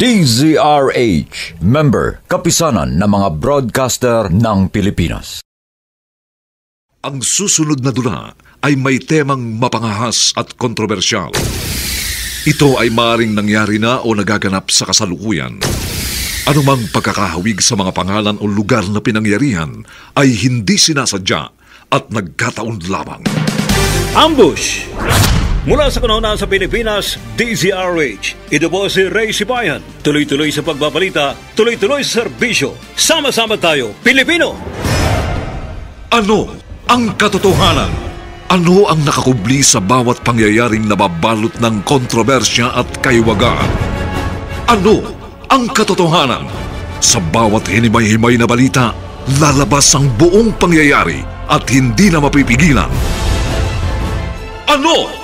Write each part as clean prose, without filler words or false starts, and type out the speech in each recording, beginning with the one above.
DZRH, member, kapisanan ng mga broadcaster ng Pilipinas. Ang susunod na dula ay may temang mapangahas at kontrobersyal. Ito ay maaaring nangyari na o nagaganap sa kasalukuyan. Anumang pagkakahawig sa mga pangalan o lugar na pinangyarihan ay hindi sinasadya at nagkataon lamang. Ambush! Mula sa kanuna sa Pilipinas, DZRH. Ito po si Ray Sibayan. Tuloy-tuloy sa pagbabalita, tuloy-tuloy sa serbisyo. Sama-sama tayo, Pilipino! Ano ang katotohanan? Ano ang nakakubli sa bawat pangyayaring nababalot ng kontrobersya at kaiwagaan? Ano ang katotohanan? Sa bawat hinimay-himay na balita, lalabas ang buong pangyayari at hindi na mapipigilan. Ano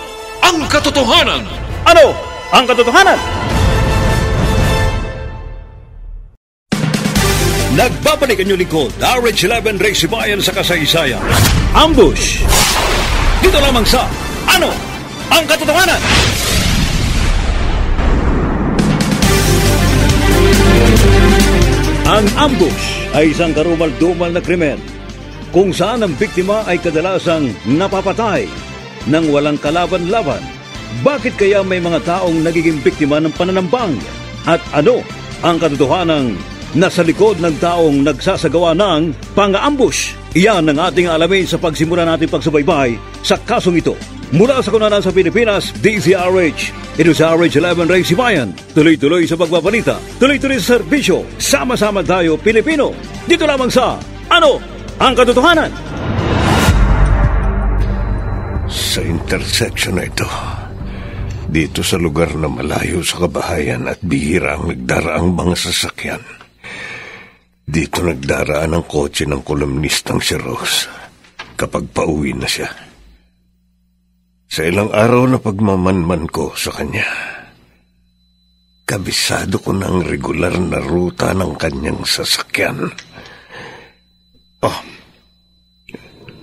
ang katotohanan? Ano ang katotohanan? Nagbabalik ang inyong lingkod, RH11 Ray Sibayan sa kasaysayan. Ambush! Dito lamang sa Ano ang katotohanan? Ang ambush ay isang karumal-dumal na krimen kung saan ang biktima ay kadalasang napapatay nang walang kalaban-laban. Bakit kaya may mga taong nagiging biktima ng pananambang? At ano ang katotohanang nasa likod ng taong nagsasagawa ng pang-ambush? Iyan ang ating alamin sa pagsimula natin pagsubaybay sa kasong ito. Mula sa kunanan sa Pilipinas, DZRH. Ito sa RH11 Ray Sibayan. Tuloy-tuloy sa pagbabalita, tuloy-tuloy sa serbisyo. Sama-sama tayo, Pilipino. Dito lamang sa Ano ang katotohanan? Sa intersection na ito, dito sa lugar na malayo sa kabahayan at bihira ang nagdaraang mga sasakyan, dito nagdaraan ang kotse ng kolumnistang si Rose kapag pauwi na siya. Sa ilang araw na pagmamanman ko sa kanya, kabisado ko ng regular na ruta ng kanyang sasakyan. Oh,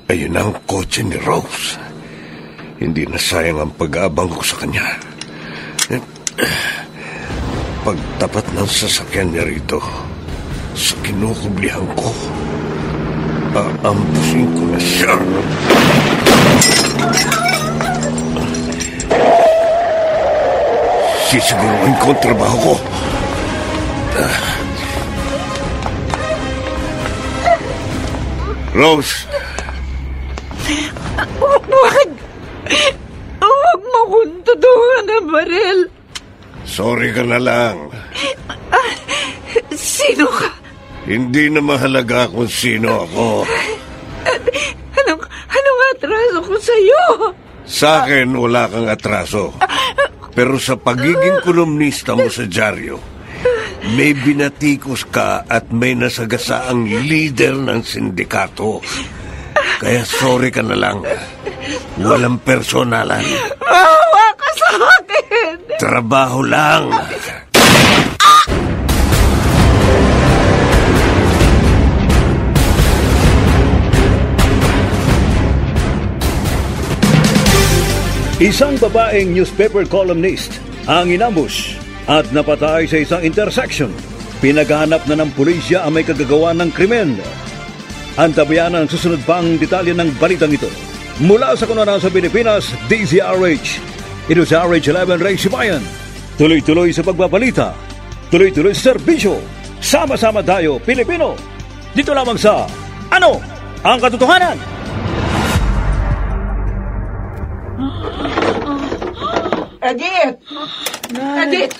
ayun na ang kotse ni Rose. Hindi na sayang ang pag-aabang ko sa kanya. Pagtapat ng sasakyan niya rito, sa kinukublihan ko, aampusin ko na siya. Sisiguruhin ko ang trabaho ko. Rose! Wag! Huwag mo kong tutuhan ng baril. Sorry ka na lang. Sino ka? Hindi na mahalaga kung sino ako. Anong atraso ko sa'yo? Sa akin, wala kang atraso. Pero sa pagiging kolumnista mo sa dyaryo, may binatikos ka at may nasagasaang leader ng sindikato. Kaya sorry ka na lang. Walang personalan. Maawa ka sa akin! Trabaho lang. Isang babaeng newspaper columnist ang inambush at napatay sa isang intersection. Pinaghahanap na ng pulisya ang may kagagawa ng krimen. Antabayan ang susunod pang detalye ng balitang ito. Mula sa kunanan sa Pilipinas, DZRH. Ito sa RH11 Ray Sibayan. Tuloy-tuloy sa pagbabalita, tuloy-tuloy sa serbisyo. Sama-sama tayo, Pilipino. Dito lamang sa Ano ang katotohanan? Edith! Edith!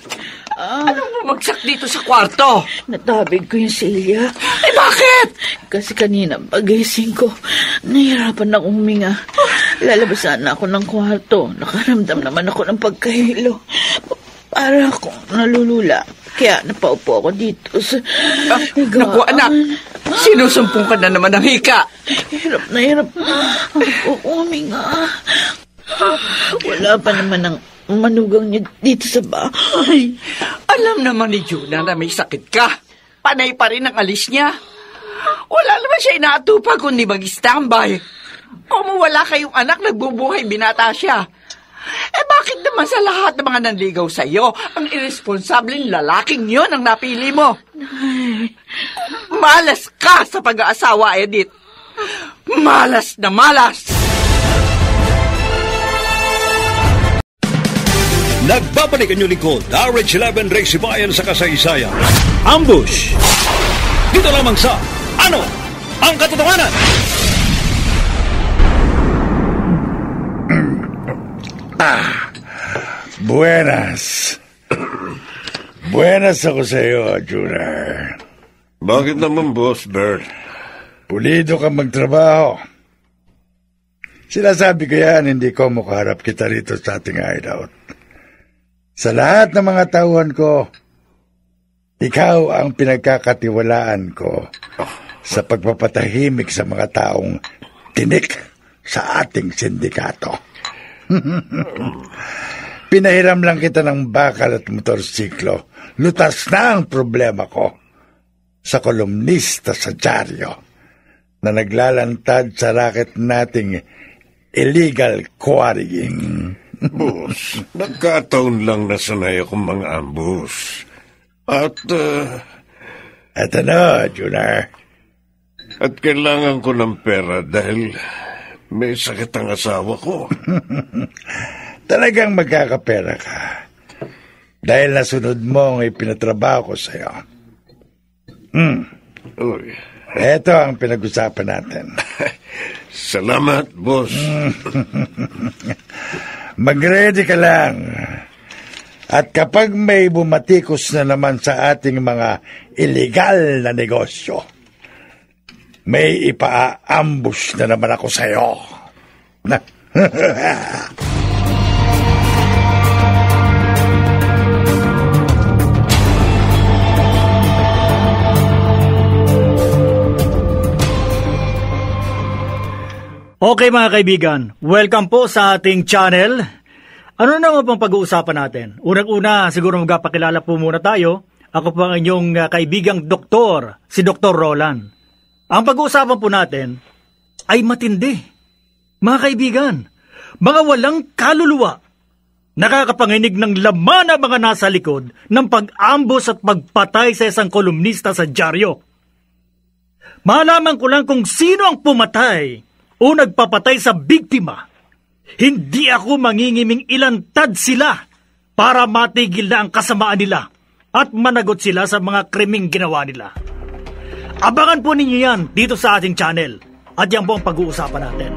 Anong bumagsak dito sa kwarto? Natabig ko yung silya. Bakit? Kasi kanina pagising ko, nahihirapan akong huminga. Lalabasan na ako ng kwarto. Nakaramdam naman ako ng pagkahilo. Para akong nalulula. Kaya napaupo ako dito sa higaan. Naku, anak! Sinusumpong ka na naman ng hika. Hirap na hirap ako huminga. Wala pa naman ang manugang niya dito sa bahay. Alam naman ni Juna na may sakit ka. Panay pa rin ang alis niya. Wala naman siya inaatupa kundi mag-standby. Kung wala kayong anak, nagbubuhay binata siya. Bakit naman naman sa lahat ng mga nanligaw sa iyo, ang irresponsableng lalaking yon ang napili mo. Malas ka sa pag-aasawa, Edith. Malas na malas! Nagbabalik ang inyong lingkod, RH11 Race Bayan sa kasaysayan. Ambush! Dito lamang sa Ano ang Katotohanan? Buenas. Buenas ako sa iyo, Junior. Bakit naman, Boss Bert? Pulido ka magtrabaho. Sinasabi ko yan, hindi ko makaharap kita rito sa ating hideout. Sa lahat ng mga tauhan ko, ikaw ang pinagkakatiwalaan ko sa pagpapatahimik sa mga taong tinik sa ating sindikato. Pinahiram lang kita ng bakal at motorsiklo. Lutas na ang problema ko sa kolumnista sa dyaryo na naglalantad sa racket nating illegal quarrying. Boss, nagkataon lang na sanay akong mga ambush. At, Eto na, Junior. at kailangan ko ng pera dahil may sakit ang asawa ko. Talagang magkakapera ka. Dahil nasunod mo ang ipinatrabaho ko sa'yo. Uy, Eto ang pinag-usapan natin. salamat, boss. Mag-ready ka lang. At kapag may bumatikos na naman sa ating mga illegal na negosyo, may ipa-ambush na naman ako sa'yo. Okay mga kaibigan, welcome po sa ating channel. Ano naman pang pag-uusapan natin? Unang-una, siguro magpakilala po muna tayo. Ako po ang inyong kaibigang doktor, si Dr. Roland. Ang pag-uusapan po natin ay matindi. Mga kaibigan, mga walang kaluluwa, nakakapanginig ng laman ang mga nasa likod ng pag-ambos at pagpatay sa isang kolumnista sa dyaryo. Malaman ko lang kung sino ang pumatay o nagpapatay sa biktima. Hindi ako mangingiming ilantad sila para matigil na ang kasamaan nila at managot sila sa mga krimeng ginawa nila. Abangan po ninyo yan dito sa ating channel at yan po ang pag-uusapan natin.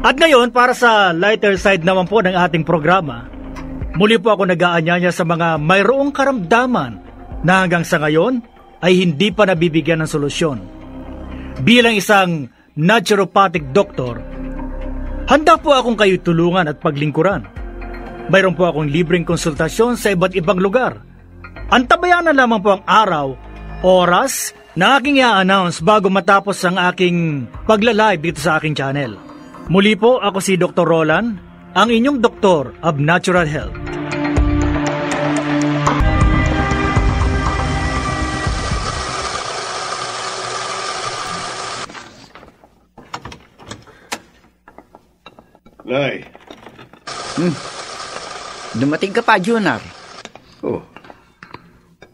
At ngayon, para sa lighter side naman po ng ating programa, muli po ako nag-aanyaya sa mga mayroong karamdaman na hanggang sa ngayon ay hindi pa nabibigyan ng solusyon. Bilang isang naturopathic doctor, handa po akong kayo tulungan at paglingkuran. Mayroon po akong libreng konsultasyon sa iba't ibang lugar. Antabayan na lamang po ang araw, oras na aking i-announce bago matapos ang aking pagla-live dito sa aking channel. Muli po ako si Dr. Roland, ang inyong Doktor of Natural Health. Nay. Dumating ka pa, Junior. Oh.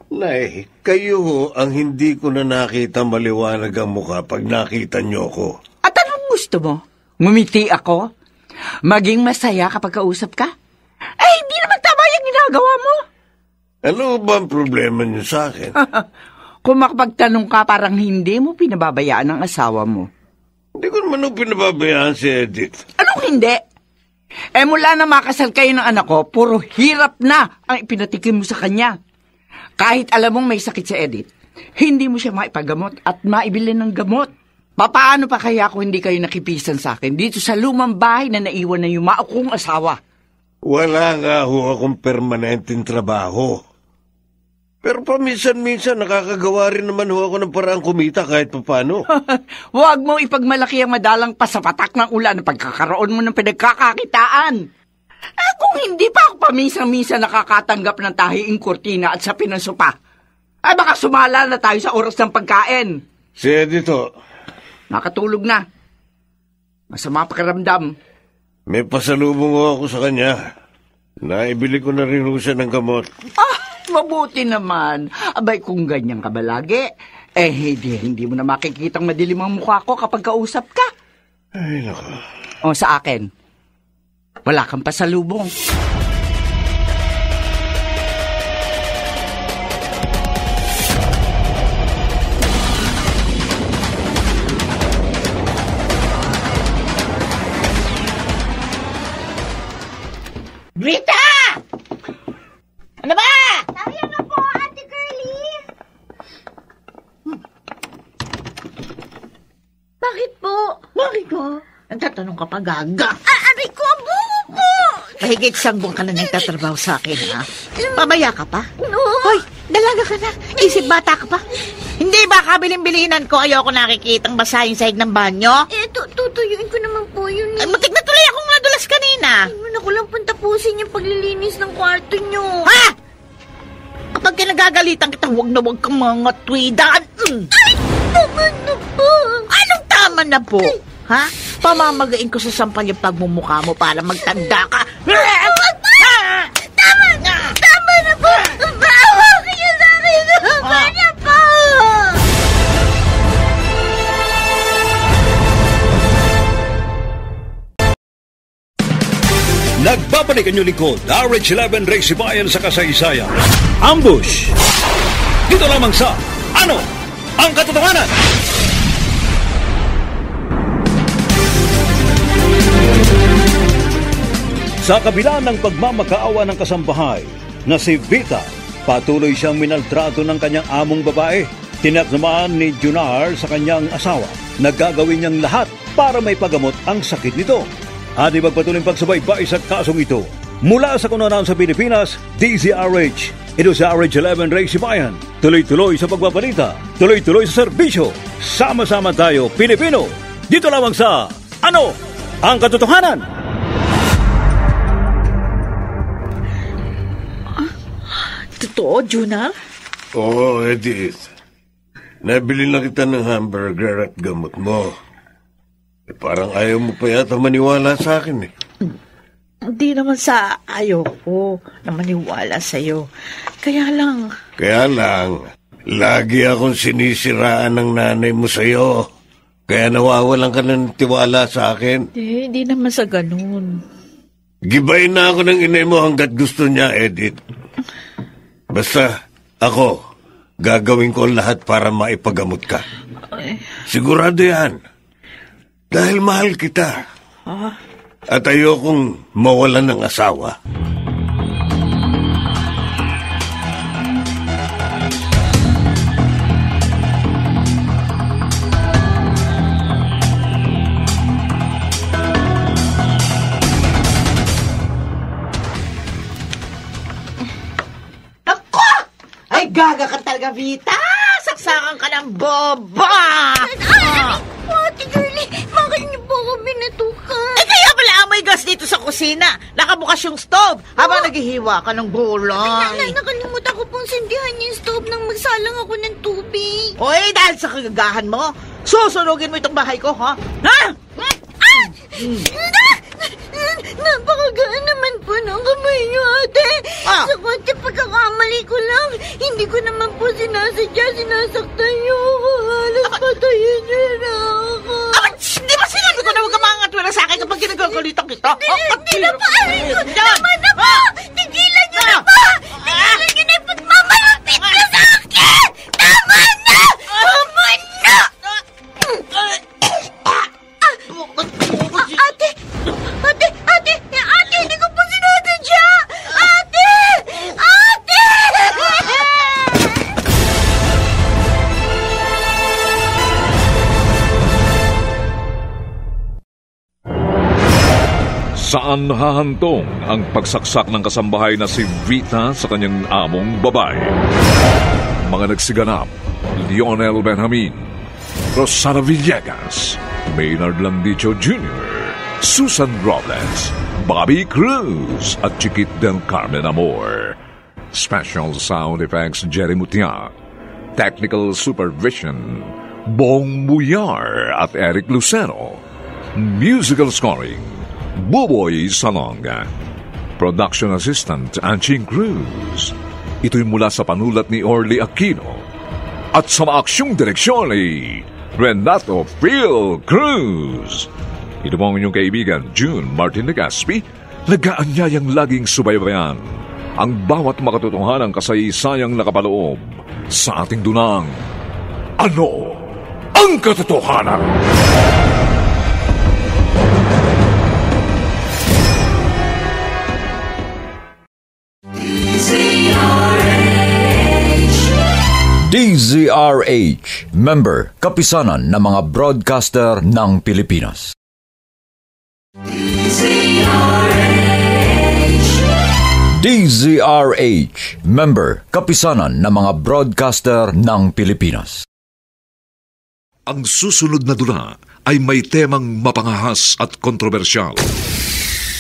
Nay, kayo ho ang hindi ko na nakita maliwanag ang mukha pag nakita niyo ko. At anong gusto mo? Ngumiti ako? Maging masaya kapag kausap ka? Eh, hindi naman tama yung ginagawa mo. Ano ba ang problema niyo sa akin? Kung makapagtanong ka, parang hindi mo pinababayaan ang asawa mo. Hindi ko naman pinababayaan si Edith. Anong hindi? Eh mula na makasal kayo ng anak ko, puro hirap na ang ipinatikim mo sa kanya. Kahit alam mong may sakit si Edith, hindi mo siya maipagamot at maibili ng gamot. Paano pa kaya kung hindi kayo nakipisan sa akin dito sa lumang bahay na naiwan na yung maakong asawa? Wala nga ho akong permanenteng trabaho. Pero paminsan-minsan nakakagawa rin naman ho ako ng parang kumita kahit papano. Huwag mo ipagmalaki ang madalang pasapatak ng ulan na pagkakaroon mo ng pinagkakakitaan. Eh kung hindi pa ako paminsan-minsan nakakatanggap ng tahiing kurtina at sapin ng sopa, ay baka sumala na tayo sa oras ng pagkain. Si Edith, nakatulog na. Masama pakiramdam. may pasalubong ho ako sa kanya. Naibili ko na rin ho siya ng gamot. Mabuti naman. Abay, kung ganyan ka ba lagi, hindi mo na makikitang madilim ang mukha ko kapag kausap ka. Ay, nako. O, sa akin, wala kang pasalubong. Rita! Ano ba? Sorry na po, Ate Curly. Bakit po? Bakit ko? Nagtatanong ka pa, gaga. Aray ko, bungo po! Mahigit isang buwan ka na nagtatrabaho sa akin, ha? Pamaya ka pa? No. Hoy, dalaga ka na. Isip bata ka pa. Hindi ba kabilin-bilinan ko ayoko nakikitang basa yung sahig ng banyo? Tutuyuin ko naman po yun Ay, matik na tuloy akong nadulas kanina. Ayun, ako lang pong tapusin yung paglilinis ng kwarto nyo. Ha? Kapag kinagagalitan kita, huwag na huwag kang mga tweedan. Ay, tama na po. Anong tama na po? Ha? Pamamagain ko sa sampal yung pagmumukha mo para magtanda ka. Tama na! Tama na po! Bawa kayo sa akin! Tama na po! Nagbabalik ang inyong lingkod, RH11 Ray Sibayan sa kasaysayan. Ambush! Dito lamang sa Ano ang Katotohanan? Sa kabila ng pagmamakaawa ng kasambahay na si Vita, patuloy siyang minaltrato ng kanyang among babae. Tinak naman ni Junar sa kanyang asawa na gagawin niyang lahat para may pagamot ang sakit nito. At ipagpatuloy pagsubaybay sa kasong ito. Mula sa kununaan sa Pilipinas, DZRH. Ito sa RH11 Ray Sibayan. Tuloy-tuloy sa pagbabalita. Tuloy-tuloy sa serbisyo. Sama-sama tayo, Pilipino. Dito lamang sa Ano ang Katotohanan? Totoo, Junar? Oo, Edith. Nabili na kita ng hamburger at gamot mo. Parang ayaw mo pa yata maniwala sa akin eh. Hindi naman sa ayaw ko na maniwala sa'yo. Kaya lang, lagi akong sinisiraan ng nanay mo sa'yo. Kaya nawawalan ka ng tiwala sa akin. hindi naman sa ganun. Gibay na ako ng inay mo hanggat gusto niya, Edith. Basta, ako, gagawin ko lahat para maipagamot ka. Sigurado yan. Dahil mahal kita. At ayokong mawalan ng asawa. Gaga ka talaga, Vita! Saksakan ka ng boba! Ate Curly, bakit niyo po ako binatukan? Kaya pala amoy gas dito sa kusina. Nakabukas yung stove habang naghihiwa ka ng gulay. Nakalimutan ko pong sindihan yung stove nang magsalang ako ng tubig. Oy, dahil sa kagagahan mo, susunugin mo itong bahay ko, ha? Ha? Napakagaan naman po ng kamay niyo, ate. Sa konti pagkakamali ko lang, hindi ko naman po sinasadya, sinasaktan niyo ako. Halos patayin niyo na ako. Di ba sinabi ko na huwag ka mangatwala sa akin kapag ginagagalitan kita? Hindi na po, tama na po! Tigilan niyo na po! Tigilan niyo na yung pagmamalapit na sa akin! Tama na! Tama na! Ate, hindi ko po sinasadya! Ate! Saan hahantong ang pagsaksak ng kasambahay na si Vita sa kanyang among babae? Mga nagsiganap, Lionel Benjamin, Rosana Villegas, Maynard Landicho Jr., Susan Robles, Bobby Cruz at Chiquit del Carmen Amor. Special Sound Effects Jerry Mutia. Technical Supervision Bong Buyar at Eric Lucero. Musical Scoring Buboy Salonga. Production Assistant Anching Cruz. Ito'y mula sa panulat ni Orly Aquino. At sa maaksyong direksyon ay Renato Phil Cruz. Ito po ang inyong kaibigan, June Martin Legaspi, nag-aanyayang laging subaybayan ang bawat makatotohanang kasaysayang nakapaloob sa ating dunang. Ano ang katotohanan? DZRH, member, kapisanan ng mga broadcaster ng Pilipinas. DZRH, member, kapisanan ng mga broadcaster ng Pilipinas. Ang susunod na dula ay may temang mapangahas at kontrobersyal.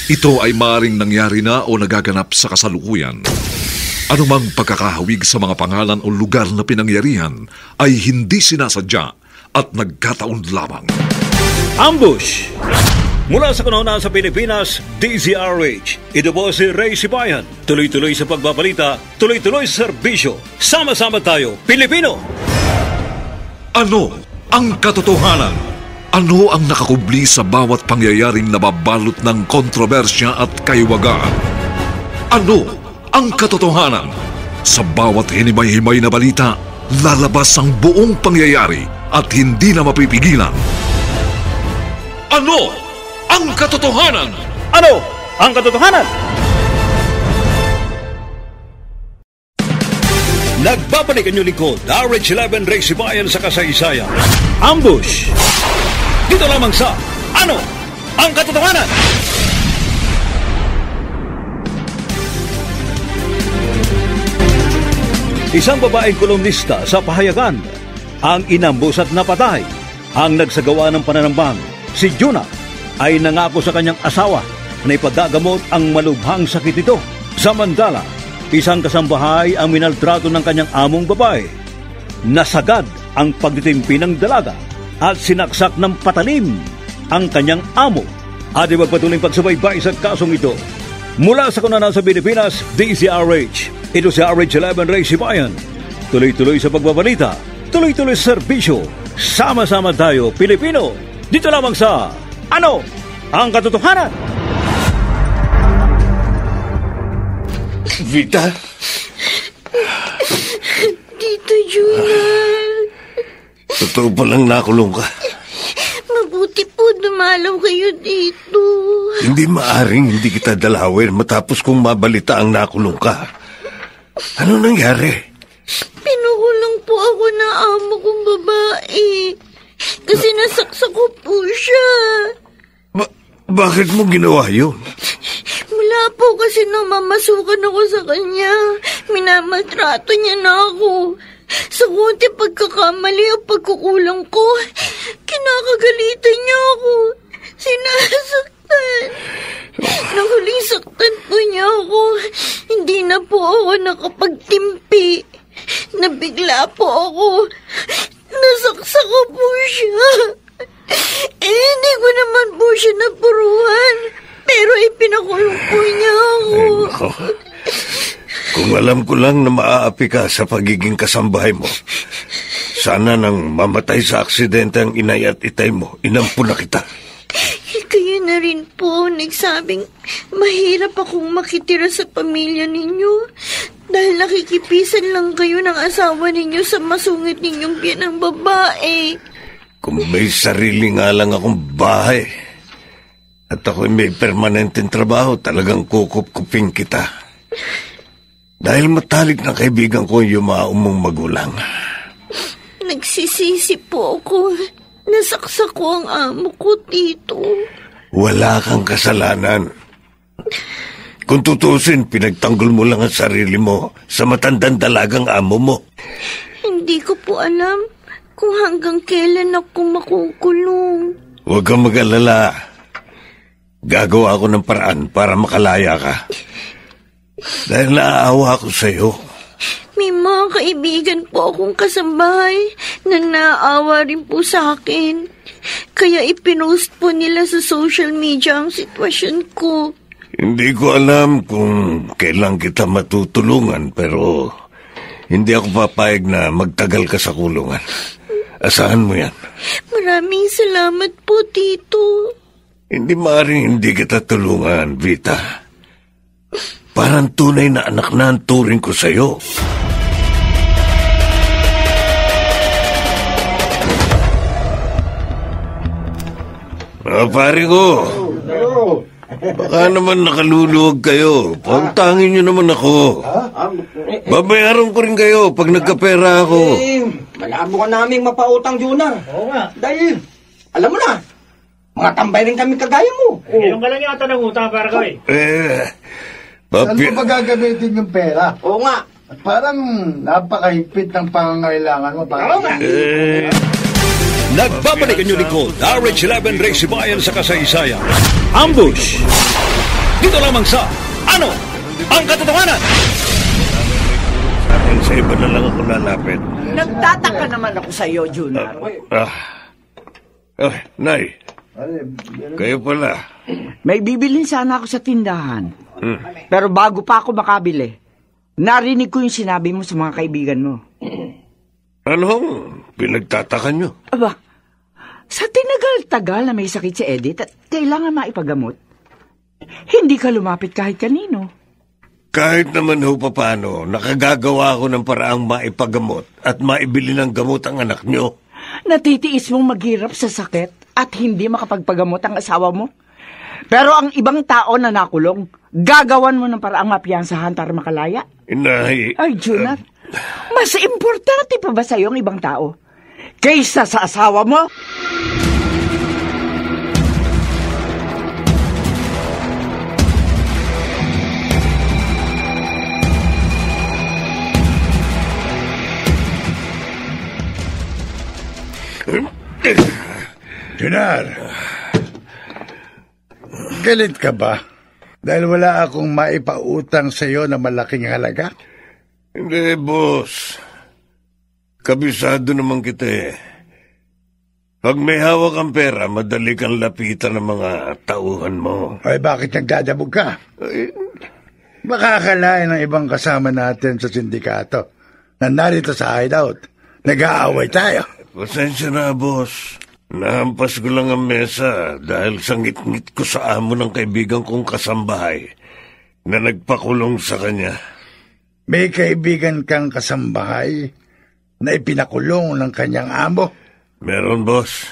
Ito ay maaaring nangyari na o nagaganap sa kasalukuyan. Anumang pagkakahawig sa mga pangalan o lugar na pinangyarihan ay hindi sinasadya at nagkataon lamang. Ambush! Mula sa kanuna sa Pilipinas, DZRH. Ito po si Ray Sibayan. Tuloy-tuloy sa pagbabalita, tuloy-tuloy sa serbisyo. Sama-sama tayo, Pilipino! Ano ang katotohanan? Ano ang nakakubli sa bawat pangyayaring nababalot ng kontrobersya at kaiwagaan? Ano ang katotohanan? Sa bawat hinimay-himay na balita, lalabas ang buong pangyayari at hindi na mapipigilan. Ano ang katotohanan? Ano ang katotohanan? Nagbabalik ang inyong lingkod, RH11 Ray Sibayan sa kasaysayan. Ambush! Dito lamang sa Ano ang katotohanan? Isang babaeng kolumnista sa pahayagan ang inambus at napatay. Ang nagsagawa ng pananambang, si Juna, ay nangako sa kanyang asawa na ipagagamot ang malubhang sakit nito. Samantala, isang kasambahay ang minaltrato ng kanyang among babae. Nasagad ang pagtitimpi ng dalaga at sinaksak ng patalim ang kanyang amo. At ipagpatuloy pagsubaybay sa kasong ito. Mula sa kanana sa Pilipinas, DZRH. Ito si RH11 Ray Sibayan. Tuloy-tuloy sa pagbabalita, tuloy-tuloy sa serbisyo. Sama-sama tayo, Pilipino. Dito lamang sa Ano ang katotohanan? Vita? Tito Junior. Totoo palang nakulong ka. Mabuti po dumalaw kayo dito. Hindi maaring hindi kita dalawin matapos kong mabalita ang nakulong ka. Ano nangyari? Pinukulong po ako na amo kong babae. Kasi nasaksak ko po siya. Bakit mo ginawa yun? Mula po kasi namamasukan ako sa kanya. Minamaltrato niya na ako. Sa konti pagkakamali o pagkukulang ko, kinakagalitan niya ako. Sinasaktan. Nang huling saktan po niya ako, hindi na po ako nakapagtimpi. Nabigla po ako. Nasaksak ko po siya. Hindi ko naman po siya napuruhan. Pero ipinakulong po niya ako. Kung alam ko lang na maaapi ka sa pagiging kasambahay mo, sana nang mamatay sa aksidente ang inay at itay mo, inampo na kita. Kaya na rin po nagsabing mahirap akong makitira sa pamilya ninyo dahil nakikipisan lang kayo ng asawa ninyo sa masungit ninyong biyanang babae. Kung may sarili nga lang akong bahay at ako'y may permanenteng trabaho, talagang kukup-kuping kita. Dahil matalik na kaibigan ko yung yumaumong magulang. Nagsisisi po ako. Nasaksak ko ang amo ko, Tito. Wala kang kasalanan. Kung tutusin, pinagtanggol mo lang ang sarili mo sa matandang dalagang amo mo. Hindi ko po alam kung hanggang kailan ako makukulong. Huwag kang mag-alala. Gagawa ako ng paraan para makalaya ka. Dahil naaawa ako sa'yo. May mga kaibigan po akong kasambahay na naaawa rin po sa akin. Kaya ipinost po nila sa social media ang sitwasyon ko. Hindi ko alam kung kailan kita matutulungan, pero hindi ako papayag na magtagal ka sa kulungan. Asahan mo yan. Maraming salamat po, Tito. Hindi maaaring hindi kita tulungan, Vita. Parang tunay na anak na ang turing ko sa'yo. Pare ko. Baka naman nakaluluwag kayo. Pagtangin nyo naman ako. Babayaran ko rin kayo pag nagkapera ako. Malabo ka naming mapautang, Junior. Oo nga. Dahil, alam mo na, mga tambay rin kami kagaya mo. Ngayon ka lang yata ng utang para ko Saan mo ba gagamitin yung pera? Oo nga. At parang napakahigpit ng pangangailangan mo. Oo nga. Nagbabalik ang lingkod, RH11 Race Bayan sa kasaysayan. Ambush! Dito lamang sa Ano ang Katotohanan? Sa iba na lang ako lalapit. Nagtataka naman ako sa iyo, Junior. Nay. Kayo pala. May bibilin sana ako sa tindahan. Pero bago pa ako makabili, narinig ko yung sinabi mo sa mga kaibigan mo. Anong pinagtataka nyo? Aba, sa tinagal-tagal na may sakit si Edith at kailangan maipagamot, hindi ka lumapit kahit kanino. Kahit naman ho paano, nakagagawa ako ng paraang maipagamot at maibili ng gamot ang anak nyo. Natitiis mong maghirap sa sakit at hindi makapagpagamot ang asawa mo. Pero ang ibang tao na nakulong, gagawan mo ng paraang mapiyansahan para makalaya. Inay... Ay, Junior, mas importante pa ba sa'yo ang ibang tao kaysa sa asawa mo? Junar, galit ka ba? Dahil wala akong maipautang sa iyo na malaking halaga? Hindi, boss. Kabisado naman kita eh. Pag may hawak ang pera, madali kang lapitan ng mga tauhan mo. Ay, bakit nagdadabog ka? Baka akalain ng ibang kasama natin sa sindikato na narito sa hideout. Nag-aaway tayo. Pasensya na, boss. Nahampas ko lang ang mesa dahil sa ngit-ngit ko sa amo ng kaibigan kong kasambahay na nagpakulong sa kanya. May kaibigan kang kasambahay na ipinakulong ng kanyang amo? Meron, boss.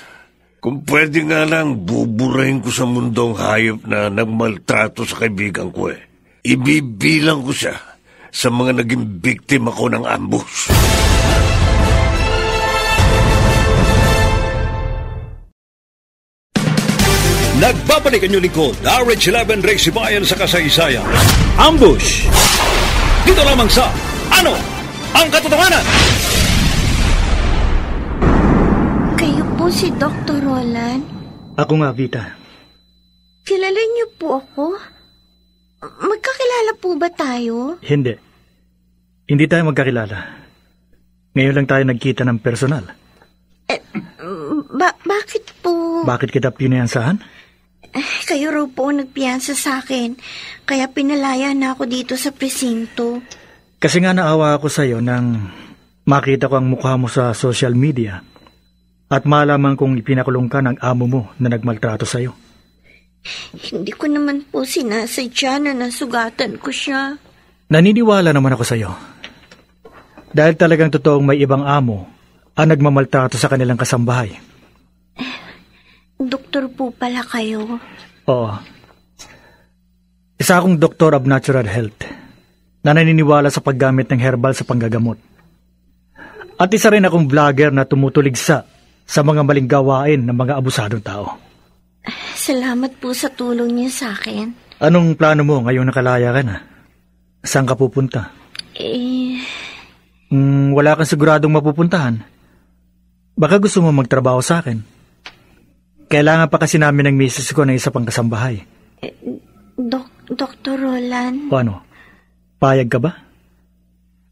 Kung pwede nga lang, buburahin ko sa mundong hayop na nagmaltrato sa kaibigan ko eh. Ibibilang ko siya sa mga naging biktima ko ng ambush. Nagbabalik ang lingkod, RH11 Race Bayan sa kasaysayan. Ambush! Dito lamang sa Ano ang Katotohanan? Kayo po si Dr. Roland? Ako nga, Vita. Kilala niyo po ako? Magkakilala po ba tayo? Hindi. Hindi tayo magkakilala. Ngayon lang tayo nagkita ng personal. Bakit po? Bakit kita pinayansahan? Kayo raw po nagpiyansa sa akin, kaya pinalaya na ako dito sa presinto. Kasi nga naawa ako sa'yo nang makita ko ang mukha mo sa social media at malaman kong ipinakulong ka ng amo mo na nagmaltrato sa'yo. Hindi ko naman po sinasadya na nasugatan ko siya. Naniniwala naman ako sa'yo. Dahil talagang totoong may ibang amo ang nagmamaltrato sa kanilang kasambahay. Doktor po pala kayo? Oo. Isa akong doktor of natural health na naniniwala sa paggamit ng herbal sa panggagamot. At isa rin akong vlogger na tumutuligsa sa mga maling gawain ng mga abusadong tao. Salamat po sa tulong niyo sa akin. Anong plano mo ngayong nakalaya ka na? Saan ka pupunta? Wala kang siguradong mapupuntahan. Baka gusto mo magtrabaho sa akin. Kailangan pa kasi namin ng misis ko na isa pang kasambahay. Dr. Roland? O ano? Payag ka ba?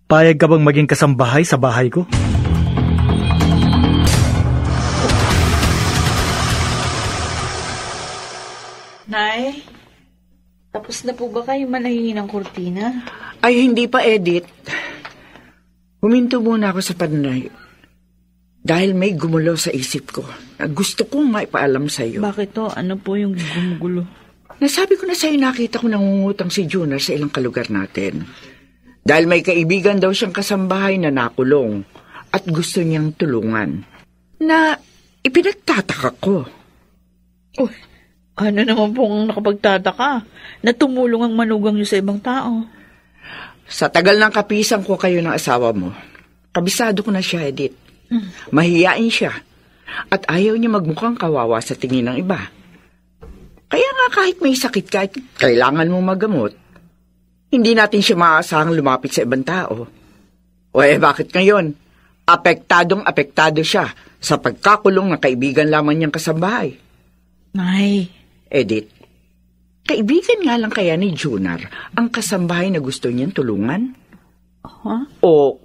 Payag ka bang maging kasambahay sa bahay ko? Nay? Tapos na po ba kayo manahingi ng kurtina? Ay, hindi pa, Edith. Huminto muna ako sa panay. Dahil may gumulo sa isip ko na gusto kong maipaalam sa iyo. Bakit to? Ano po yung gumugulo? Nasabi ko na sa'yo, nakita ko nangungutang si Junior sa ilang kalugar natin. Dahil may kaibigan daw siyang kasambahay na nakulong at gusto niyang tulungan. Na ipinagtataka ko. Oh, ano naman pong nakapagtataka? Na tumulong ang manugang niyo sa ibang tao. Sa tagal ng kapisang ko kayo ng asawa mo, kabisado ko na siya, Edith. Mahiyain siya at ayaw niya magmukhang kawawa sa tingin ng iba. Kaya nga kahit may sakit ka at kailangan mong magamot, hindi natin siya maaasahang lumapit sa ibang tao. O bakit ngayon? Apektado siya sa pagkakulong ng kaibigan lamang niyang kasambahay. Nay. Edith, kaibigan nga lang kaya ni Junior ang kasambahay na gusto niyang tulungan? Huh? O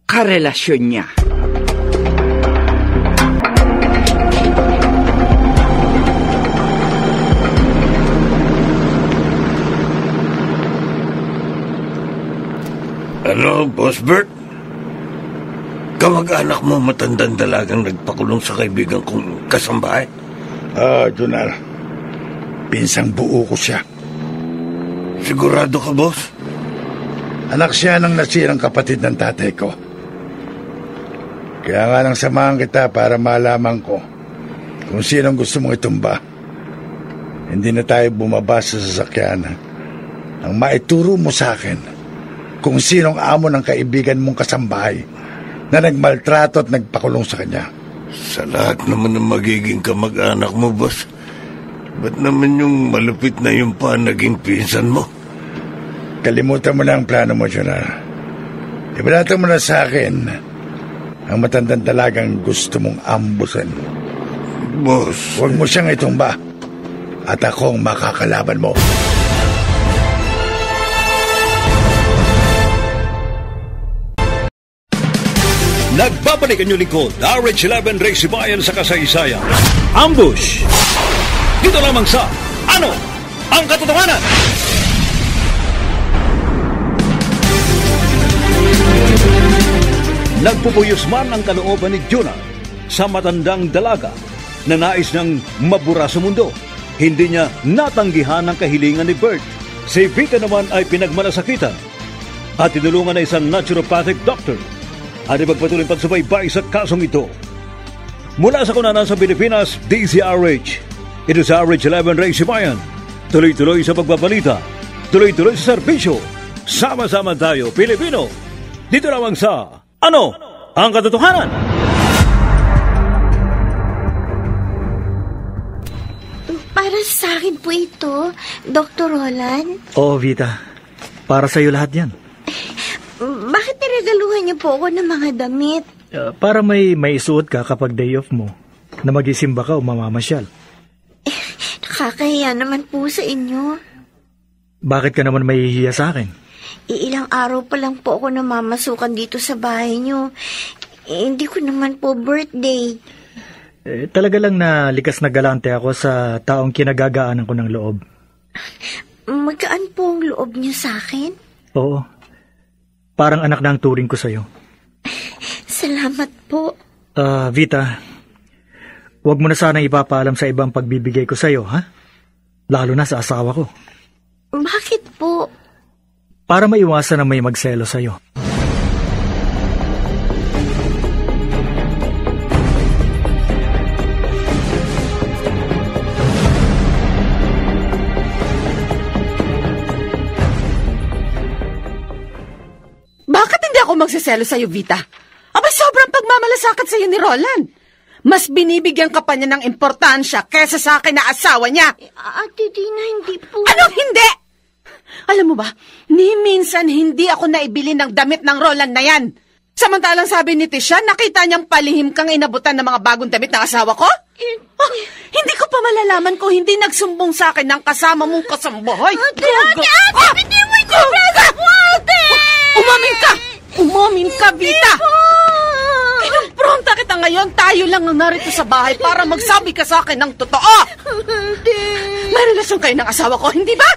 karelasyon niya? Ano, Boss Bert? Kamag-anak mo matandang dalagang nagpakulong sa kaibigan kong kasambahay? Junior. Pinsang buo ko siya. Sigurado ka, boss? Anak siya ng nasirang kapatid ng tatay ko. Kaya nga nang samahan kita para malaman ko kung sinong gusto mong itumba. Hindi na tayo bumaba sa sasakyan. Ang maituro mo sa akin kung sinong amo ng kaibigan mong kasambahay na nagmaltrato at nagpakulong sa kanya. Sa lahat naman ng magiging kamag-anak mo, boss, ba't naman yung malupit na yung pa naging pinsan mo? Kalimutan mo na ang plano mo, Junior. Ibalata mo na sa akin ang matandang dalagang gusto mong ambusan. Boss, huwag mo siyang itumba at ako ang makakalaban mo. Nagbabalik ang inyong lingkod, RH11 Ray Sibayan sa kasaysayan. Ambush! Dito lamang sa Ano ang Katotohanan? Nagpupuyos man ang kalooban ni Jonah sa matandang dalaga na nais niyang mabura sa mundo. Hindi niya natanggihan ang kahilingan ni Bert. Si Vita naman ay pinagmalasakitan at tinulungan na isang naturopathic doctor at ipagpatuloy pagsubaybay sa kasong ito. Mula sa kunanan sa Pilipinas, DZRH. Ito sa RH11 Ray Sibayan. Tuloy-tuloy sa pagbabalita. Tuloy-tuloy sa serbisyo. Sama-sama tayo, Pilipino. Dito lamang sa Ano ang Katotohanan? Para sa akin po ito, Dr. Roland. Oo, Vita. Para sa'yo lahat yan. Bakit niregaluhan niyo po ako ng mga damit? Para may isuot ka kapag day off mo na magisimba ka o mamamasyal. Nakakahiya naman po sa inyo. Bakit ka naman mahihiya sa akin? Ilang araw pa lang po ako namamasukan dito sa bahay niyo. Hindi ko naman po birthday. Talaga lang na likas na galante ako sa taong kinagagaanan ko ng loob. Magkaan po ang loob niyo sa akin? Oo. Parang anak na ang turing ko sa'yo. Salamat po. Vita, huwag mo na sanang ipapaalam sa ibang pagbibigay ko sa'yo, ha? Lalo na sa asawa ko. Bakit po? Para maiwasan na may magselo sa'yo. Bakit hindi ako magsiselo sa'yo, Vita? Abay, sobrang pagmamalasakit sa'yo ni Roland. Mas binibigyan ka pa niya ng importansya kesa sa akin na asawa niya. Ate Dina, hindi po. Anong hindi? Alam mo ba, ni minsan hindi ako naibili ng damit ng Roland na yan. Samantalang sabi ni Tisha, nakita niyang palihim kang inabutan ng mga bagong damit ng asawa ko? Hindi ko pa malalaman kung hindi nagsumbong sa akin ng kasama mong kasambahay. Ate, hindi mo ito po, ate! Umamin ka, Vita! Kinumpronta kita ngayon, tayo lang ang narito sa bahay para magsabi ka sa akin ng totoo! Ate! May relasyon kayo ng asawa ko, hindi ba?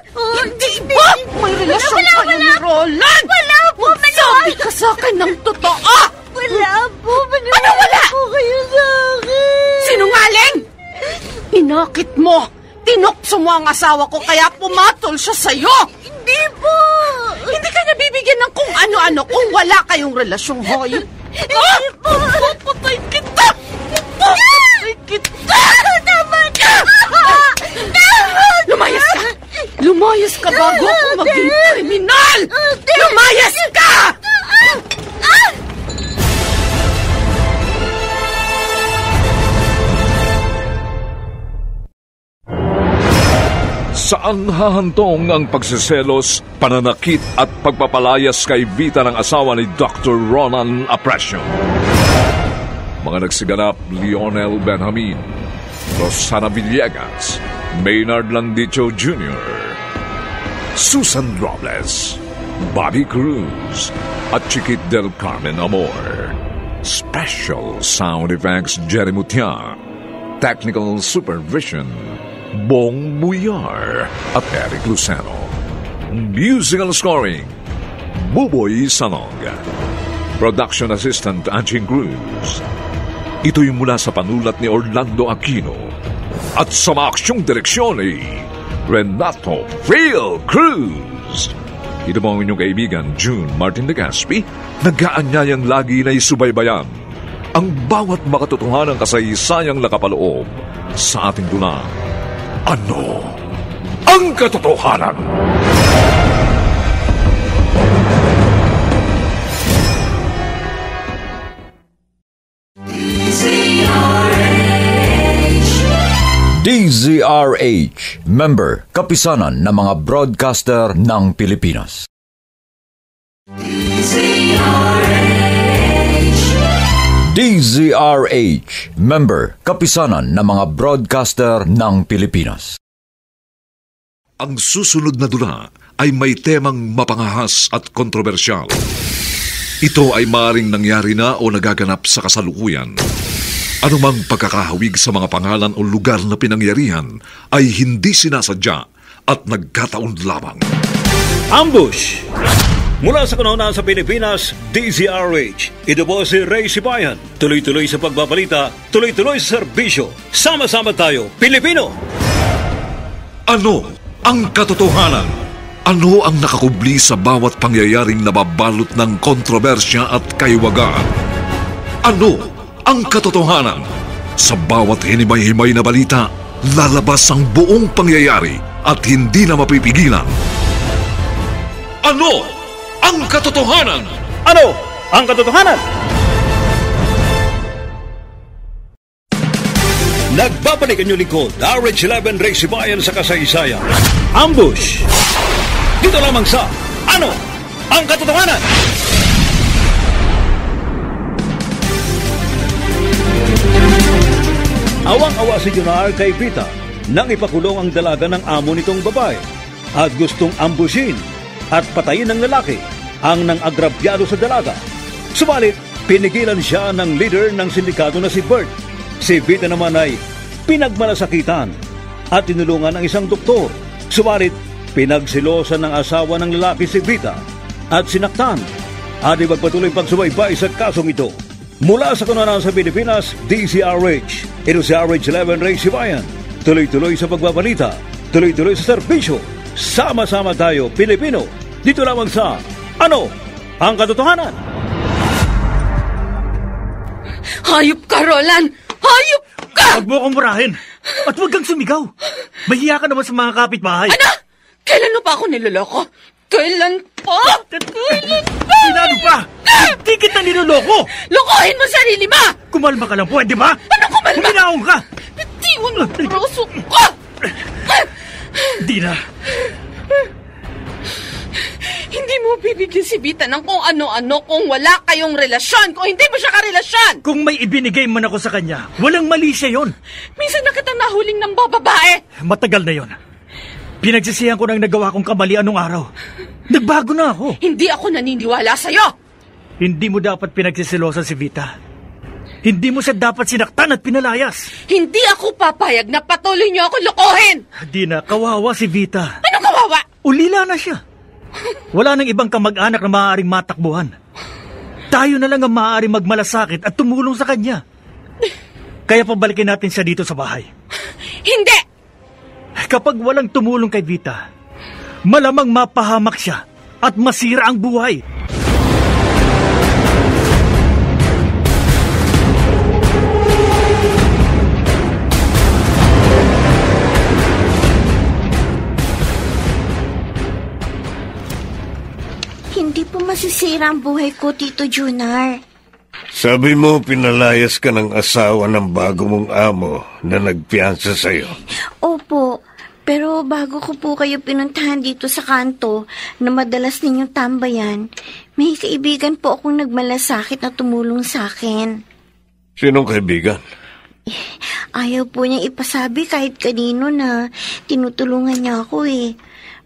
Hindi ba? May relasyon kayo ni Roland? Wala po, Sabi ka sa akin ng totoo! Wala po, Ano wala? po kayo sa akin. Sinungaling! Inakit mo! Tinokso mo ang asawa ko kaya pumatol siya sa'yo! Hindi po. Hindi ka nabibigyan ng kung ano-ano kung wala kayong relasyong hoy. Hindi po. Papatay kita! Papatay kita! Tama na! Lumayas ka! Lumayas ka bago ako maging kriminal! Lumayas ka! Saan hahantong ang pagsiselos, pananakit at pagpapalayas kay Vita ng asawa ni Dr. Ronan Apresio? Mga nagsiganap: Lionel Benjamin, Rosana Villegas, Maynard Landicho Jr., Susan Robles, Bobby Cruz, at Chiquit del Carmen Amor. Special sound effects: Jerry Mutia. Technical supervision: Bong Buyar at Eric Luceno. Musical scoring: Buboy Sanog. Production assistant: Anching Cruz. Ito'y mula sa panulat ni Orlando Aquino at sa maaksyong direksyon ni Renato Phil Cruz. Ito po ang inyong kaibigan June Martin de Gaspi, nag-aanyayang lagi na isubaybayan ang bawat makatotohanang kasaysayang nakapaloob sa ating dunang. Ano ang katotohanan? DZRH, member, kapisanan ng mga broadcaster ng Pilipinas. DZRH, member, kapisanan ng mga broadcaster ng Pilipinas. Ang susunod na dula ay may temang mapangahas at kontrobersyal. Ito ay maaaring nangyari na o nagaganap sa kasalukuyan. Anumang pagkakahawig sa mga pangalan o lugar na pinangyarihan ay hindi sinasadya at nagkataon lamang. Ambush! Mula sa kanuna sa Pilipinas, DZRH. Ito po si Ray Sibayan. Tuloy-tuloy sa pagbabalita, tuloy-tuloy sa serbisyo. Sama-sama tayo, Pilipino! Ano ang katotohanan? Ano ang nakakubli sa bawat pangyayaring nababalot ng kontrobersya at kaiwagaan? Ano ang katotohanan? Sa bawat hinimay-himay na balita, lalabas ang buong pangyayari at hindi na mapipigilan. Ano ang katotohanan? Ano ang katotohanan? Nagbabalik ang inyong lingkod, RH11 Ray Sibayan sa kasaysayan. Ambush! Dito lamang sa Ano ang katotohanan? Awang-awa si Junar kay Vita nang ipakulong ang dalaga ng amo nitong babae at gustong ambushin at patayin ng lalaki ang nang-agrabyado sa dalaga. Subalit, pinigilan siya ng leader ng sindikato na si Bert. Si Vita naman ay pinagmalasakitan at tinulungan ng isang doktor. Subalit, pinagsilosan ng asawa ng lalaki si Vita at sinaktan at ipagpatuloy pagsubaybay sa kasong ito. Mula sa kanunan sa Pilipinas, DZRH. Ito si RH11 Ray Sibayan. Tuloy-tuloy sa pagbabalita, tuloy-tuloy sa serbisyo. Sama-sama tayo, Pilipino. Dito lamang sa Ano ang katotohanan? Hayop ka, Roland! Hayop ka! Huwag mo akong murahin. At huwag kang sumigaw. Mahiya ka naman sa mga kapitbahay. Ano? Kailan mo pa ako niloloko? Kailan pa? Sinado pa! Hindi kita niloloko! Lokohin mo sarili mo! Kumalma ka lang, pwede ba? Ano kumalma? Huminaong ka! Bitiwan mo ang braso ko! Di na. Hindi mo bibigyan si Vita ng kung ano-ano kung wala kayong relasyon, kung hindi mo siya karelasyon! Kung may ibinigay man ako sa kanya, walang mali siya yon. Minsan na kitang nahuling ng bababae! Matagal na yon. Pinagsisihan ko nang nagawa kong kamali anong araw. Nagbago na ako. Hindi ako naniniwala sa'yo! Hindi mo dapat pinagsisilosan si Vita. Hindi mo siya dapat sinaktan at pinalayas. Hindi ako papayag na patuloy niyo ako lokohin! Dina, kawawa si Vita. Ano kawawa? Ulila na siya. Wala nang ibang kamag-anak na maaaring matakbuhan. Tayo na lang ang maaaring magmalasakit at tumulong sa kanya. Kaya pabalikin natin siya dito sa bahay. Hindi! Kapag walang tumulong kay Vita, malamang mapahamak siya at masira ang buhay. Hindi po masisira ang buhay ko, Tito Junar. Sabi mo, pinalayas ka ng asawa ng bago mong amo na nagpiyansa sa'yo. Opo, pero bago ko po kayo pinuntahan dito sa kanto na madalas ninyong tambayan, may kaibigan po akong nagmalasakit na tumulong sa akin. Sinong kaibigan? Ayaw po niyang ipasabi kahit kanino na tinutulungan niya ako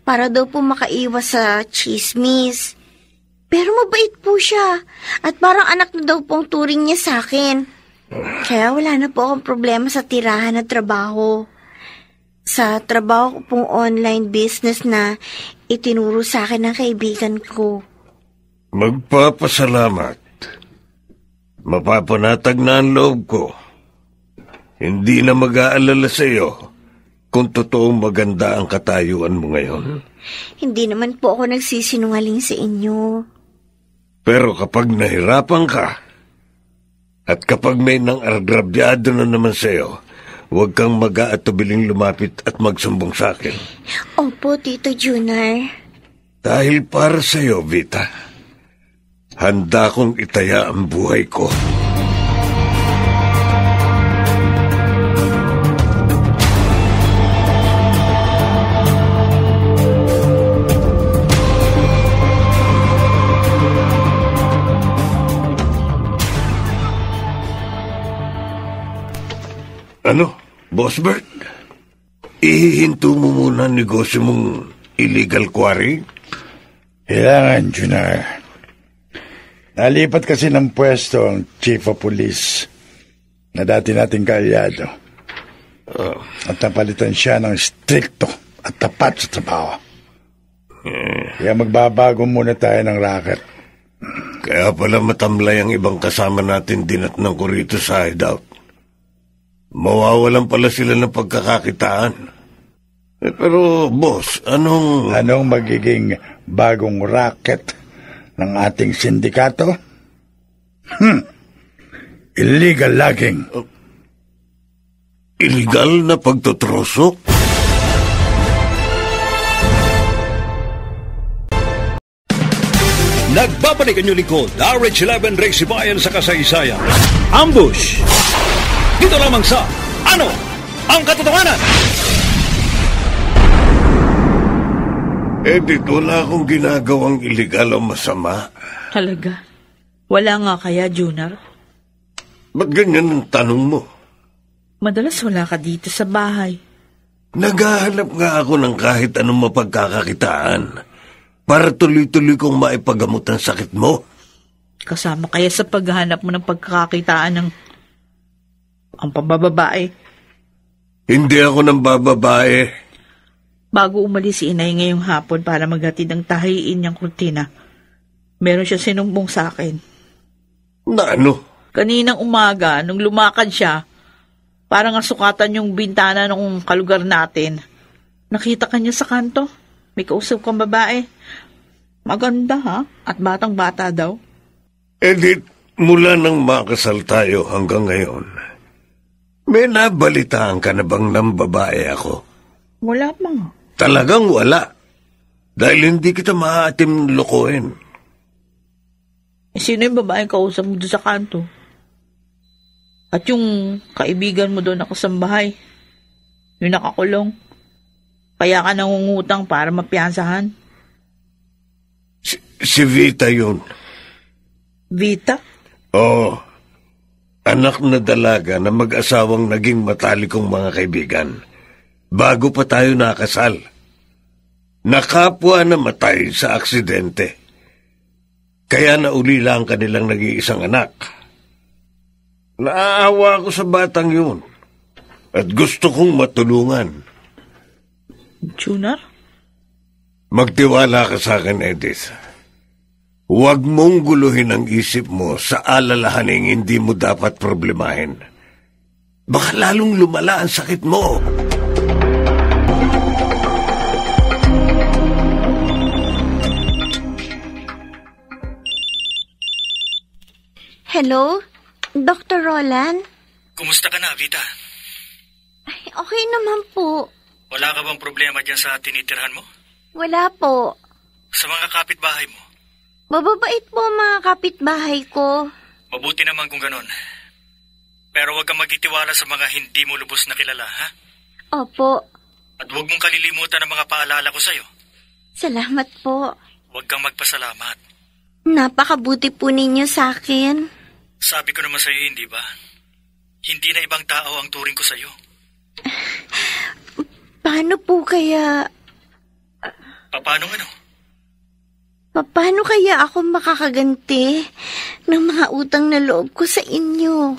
para daw po makaiwas sa chismis. Pero mabait po siya at parang anak na daw po ang turing niya sa akin. Kaya wala na po akong problema sa tirahan at trabaho. Sa trabaho ko pong online business na itinuro sa akin ng kaibigan ko. Magpapasalamat. Mapapanatag na ang loob ko. Hindi na mag-aalala sa iyo kung totoong maganda ang katayuan mo ngayon. Hindi naman po ako nagsisinungaling sa inyo. Pero kapag nahirapan ka, at kapag may nang agrabyado na naman sa iyo, huwag kang mag-aatubiling lumapit at magsumbong sa akin. Opo, Tito Junar. Dahil para sa iyo, Vita, handa kong itaya ang buhay ko. Ano, Boss Bert? Ihihinto mo muna ang negosyo mong illegal quarry? Kailangan, Junar. Nalipat kasi ng pwesto ang Chief of Police na dati nating kaalyado. At napalitan siya ng strikto at tapat sa trabaho. Kaya magbabago muna tayo ng racket. Kaya pala matamlay ang ibang kasama natin dinatnang ko rito sa hideout. Mawawalan pala sila ng pagkakakitaan. Pero, boss, Anong magiging bagong racket ng ating sindikato? Illegal logging. Illegal na pagtutrosok? Nagbabalik ang lingkod, RH11 Race Bayan sa kasaysayan. Ambush! Dito lamang sa Ano ang Katotohanan? Edith, wala akong ginagawang illegal o masama. Talaga? Wala nga kaya, Junar? Ba't ganyan ang tanong mo? Madalas wala ka dito sa bahay. Naghahanap nga ako ng kahit anong mapagkakakitaan para tuloy-tuloy kong maipagamot ang sakit mo. Kasama kaya sa paghahanap mo ng pagkakakitaan ng ang pambababae. Hindi ako nang bababae. Bago umalis si inay ngayong hapon para maghatid ng tahiin niyang kurtina, meron siya sinumbong sa akin. Na ano? Kaninang umaga, nung lumakad siya, parang asukatan yung bintana ng kalugar natin. Nakita ka niya sa kanto. May kausap kang babae. Maganda ha? At batang-bata daw. Edith, mula nang makasal tayo hanggang ngayon, may nabalitaan ka na bang ng babae ako? Wala pa nga. Talagang wala. Dahil hindi kita maaatim lokohin. Sino yung babaeng kausap mo doon sa kanto? At yung kaibigan mo doon na kasambahay? Yung nakakulong? Kaya ka nangungutang para mapiyansahan? Si Vita yun. Vita? Oo. Anak na dalaga na mag-asawang naging matalikong mga kaibigan. Bago pa tayo nakasal. Nakapwa na matay sa aksidente. Kaya naulila ang kanilang nag-iisang anak. Naaawa ako sa batang yun. At gusto kong matulungan. Junar? Magtiwala ka sa akin, Edith. Huwag mong guluhin ang isip mo sa alalahaning hindi mo dapat problemahin. Baka lalong lumala ang sakit mo. Hello? Dr. Roland? Kumusta ka na, Vita? Ay, okay naman po. Wala ka bang problema dyan sa tinitirhan mo? Wala po. Sa mga kapitbahay mo? Mababait po mga kapitbahay ko. Mabuti naman kung ganon. Pero huwag kang magtitiwala sa mga hindi mo lubos na kilala, ha? Opo. At huwag mong kalilimutan ang mga paalala ko sa'yo. Salamat po. Huwag kang magpasalamat. Napakabuti po ninyo sa akin. Sabi ko naman sa'yo, hindi ba? Hindi na ibang tao ang turing ko sa'yo. Paano po kaya... Paano ano? Paano kaya ako makakaganti ng mga utang na loob ko sa inyo?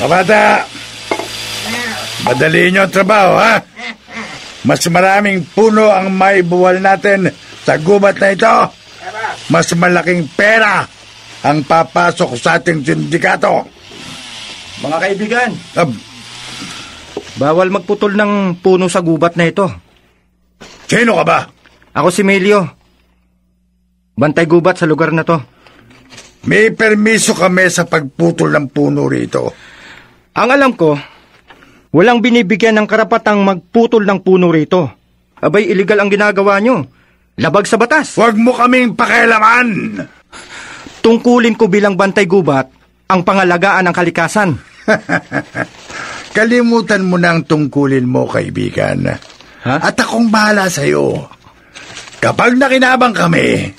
Kabata, madali nyo ang trabaho, ha? Mas maraming puno ang maibuwal natin sa gubat na ito. Mas malaking pera ang papasok sa ating sindikato. Mga kaibigan, bawal magputol ng puno sa gubat na ito. Sino ka ba? Ako si Melio. Bantay gubat sa lugar na to. May permiso kami sa pagputol ng puno rito. Ang alam ko, walang binibigyan ng karapatang magputol ng puno rito. Abay, illegal ang ginagawa nyo. Labag sa batas. Huwag mo kaming pakialaman. Tungkulin ko bilang bantay gubat ang pangalagaan ng kalikasan. Kalimutan mo na ang tungkulin mo, kaibigan. Ha? At akong bahala sa'yo. Kapag nakinabang kami,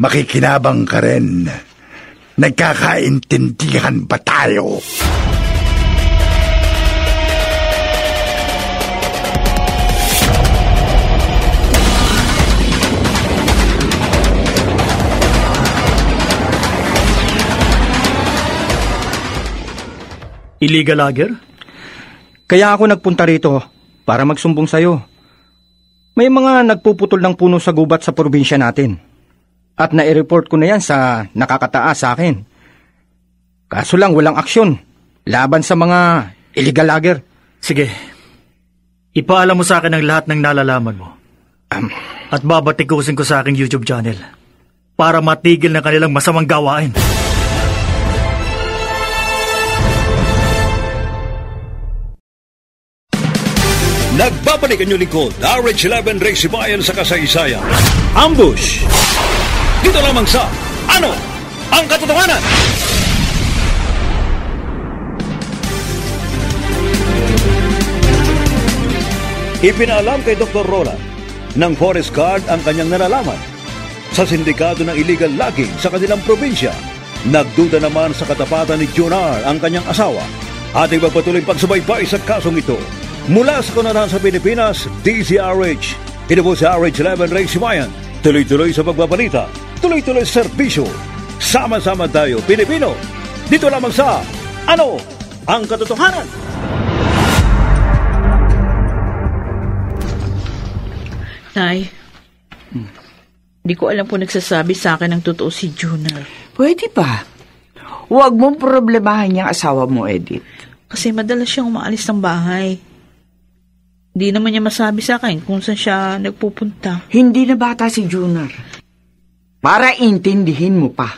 makikinabang ka rin. Nagkakaintindihan ba tayo? Illegal lager? Kaya ako nagpunta rito para magsumbong sa'yo. May mga nagpuputol ng puno sa gubat sa probinsya natin. At nai-report ko na yan sa nakakataas sa akin. Kaso lang walang aksyon laban sa mga illegal lager. Sige, ipaalam mo sa akin ang lahat ng nalalaman mo. At babatikusin ko sa aking YouTube channel para matigil na kanilang masamang gawain. Nagbabalik ang inyong lingkod, RH11 Race Bayan sa kasaysayan. Ambush! Dito lamang sa Ano ang Katotohanan? Ipinaalam kay Dr. Roland ng Forest Guard ang kanyang nalalaman sa sindikato ng illegal logging sa kanilang probinsya. Nagduda naman sa katapatan ni Junar ang kanyang asawa. Ating magpatuloy pagsubaybay sa kasong ito. Mula sa Kanadahan sa Pilipinas, DZRH. Ito po sa RH11 Race Bayan. Tuloy-tuloy sa pagbabalita. Tuloy-tuloy sa serbisyo. Sama-sama tayo, Pilipino. Dito lamang sa Ano ang Katotohanan? Nay, hindi ko alam kung nagsasabi sa akin ng totoo si Junar. Pwede ba? Huwag mong problemahan niyang asawa mo, Edith. Kasi madalas siyang umaalis ng bahay. Hindi naman niya masabi sa akin kung saan siya nagpupunta. Hindi na bata si Junar. Para intindihin mo pa.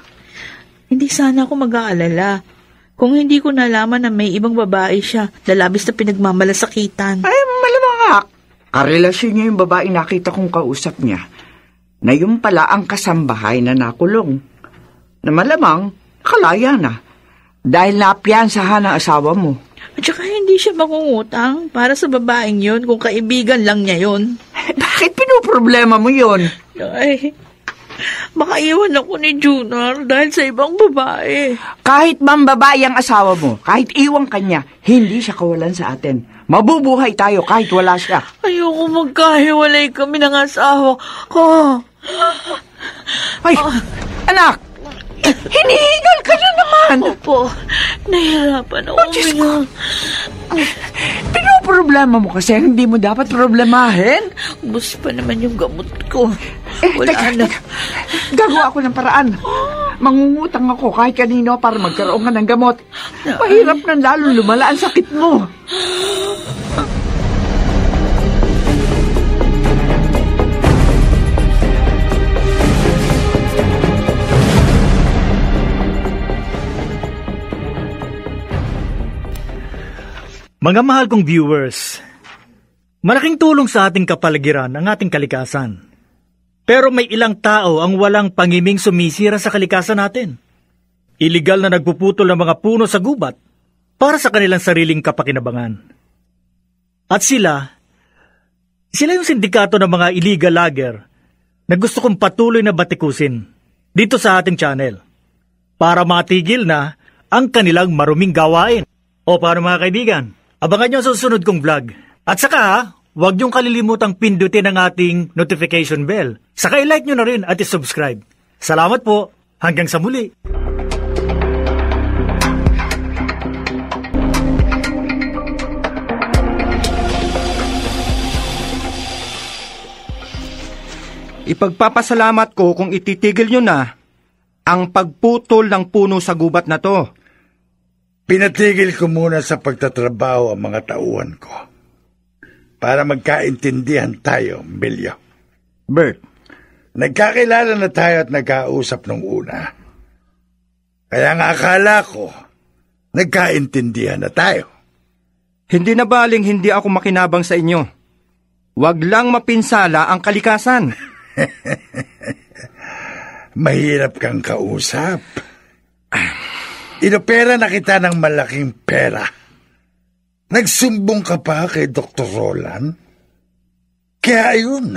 Hindi sana ako mag-aalala kung hindi ko nalaman na may ibang babae siya na labis na pinagmamalasakitan. Ay, malamang nga. Karelasyon niya yung babae nakita kong kausap niya. Na yung pala ang kasambahay na nakulong. Na malamang, kalaya na. Dahil napiyansahan ang asawa mo. At saka hindi siya mangungutang para sa babaeng yun kung kaibigan lang niya yun. Bakit pinoproblema mo yun? Ay, Makaiwan ako ni Junior dahil sa ibang babae. Kahit bang babae ang asawa mo, kahit iwan kanya, hindi siya kawalan sa atin. Mabubuhay tayo kahit wala siya. Ayoko magkahiwalay kami ng asawa ko. Ay, anak! Hinihingal ka na naman! Opo, nahihirapan ako. Pinoproblema mo kasi hindi mo dapat problemahin. Bus pa naman yung gamot ko. Wala teka, na. Gagawa ako ng paraan. Mangungutang ako kahit kanino para magkaroon ka ng gamot. Mahirap na lalo lumala ang sakit mo. Mga mahal kong viewers, malaking tulong sa ating kapaligiran ang ating kalikasan. Pero may ilang tao ang walang pangiming sumisira sa kalikasan natin. Iligal na nagpuputol ng mga puno sa gubat para sa kanilang sariling kapakinabangan. At sila yung sindikato ng mga illegal logger na gusto kong patuloy na batikusin dito sa ating channel para matigil na ang kanilang maruming gawain. O paano mga kaibigan? Abangan nyo ang susunod kong vlog. At saka, huwag niyong kalilimutang pindutin ang ating notification bell. Saka i-like nyo na rin at i-subscribe. Salamat po. Hanggang sa muli. Ipagpapasalamat ko kung ititigil nyo na ang pagputol ng puno sa gubat na to. Pinatigil ko muna sa pagtatrabaho ang mga tauhan ko para magkaintindihan tayo, Emilio. Bert, nagkakilala na tayo at nagkausap nung una. Kaya nga akala ko, nagkaintindihan na tayo. Hindi na baling hindi ako makinabang sa inyo. Huwag lang mapinsala ang kalikasan. Mahirap kang kausap. Inopera na kita ng malaking pera. Nagsumbong ka pa kay Dr. Roland? Kaya ayun,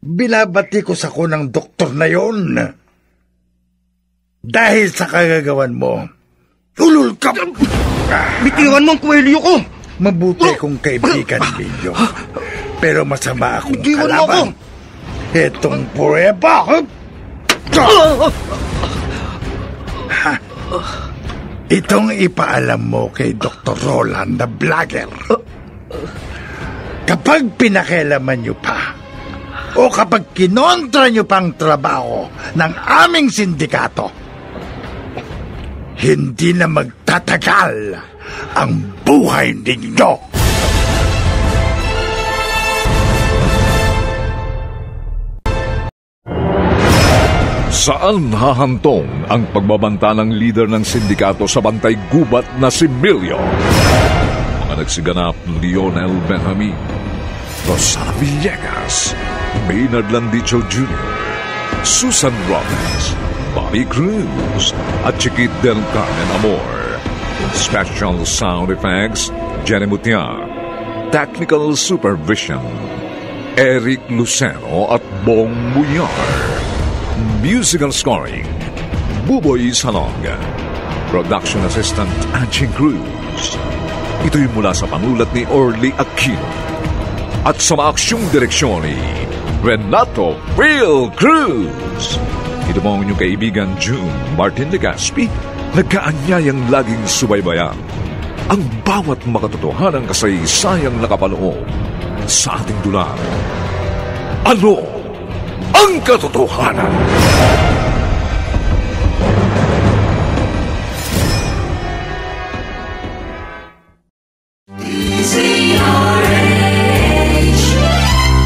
binabati ko sa ng doktor na yon. Dahil sa kagagawan mo, ulul ka! Bitiwan mong kwelyo ko! Mabuti kong kaibigan, Bilyo. Pero masama akong Bitiwan kalaban. Etong prueba! Itong ipaalam mo kay Dr. Roland na vlogger. Kapag pinakialaman niyo pa o kapag kinontra niyo pang trabaho ng aming sindikato, hindi na magtatagal ang buhay ninyo. Saan hahantong ang pagbabanta ng leader ng sindikato sa bantay gubat na si Emilio? Mga nagsiganap Lionel Benjamin, Rosana Villegas, Maynard Landicho Jr., Susan Robles, Bobby Cruz, at Chiquit del Carmen Amor. Special sound effects, Jenny Mutiar. Technical supervision, Eric Lucero at Bong Muyar. Musical scoring, Buboy Salong. Production assistant, Anching Cruz. Ito'y mula sa panulat ni Orly Aquino. At sa maaksyong direksyon ni Renato Will Cruz. Ito po ang inyong kaibigan June Martin Legaspi, nagkaanyayang laging subaybayan ang bawat makatotohanang kasaysayang nakapaloob sa ating dulang. Ano ang katotohanan?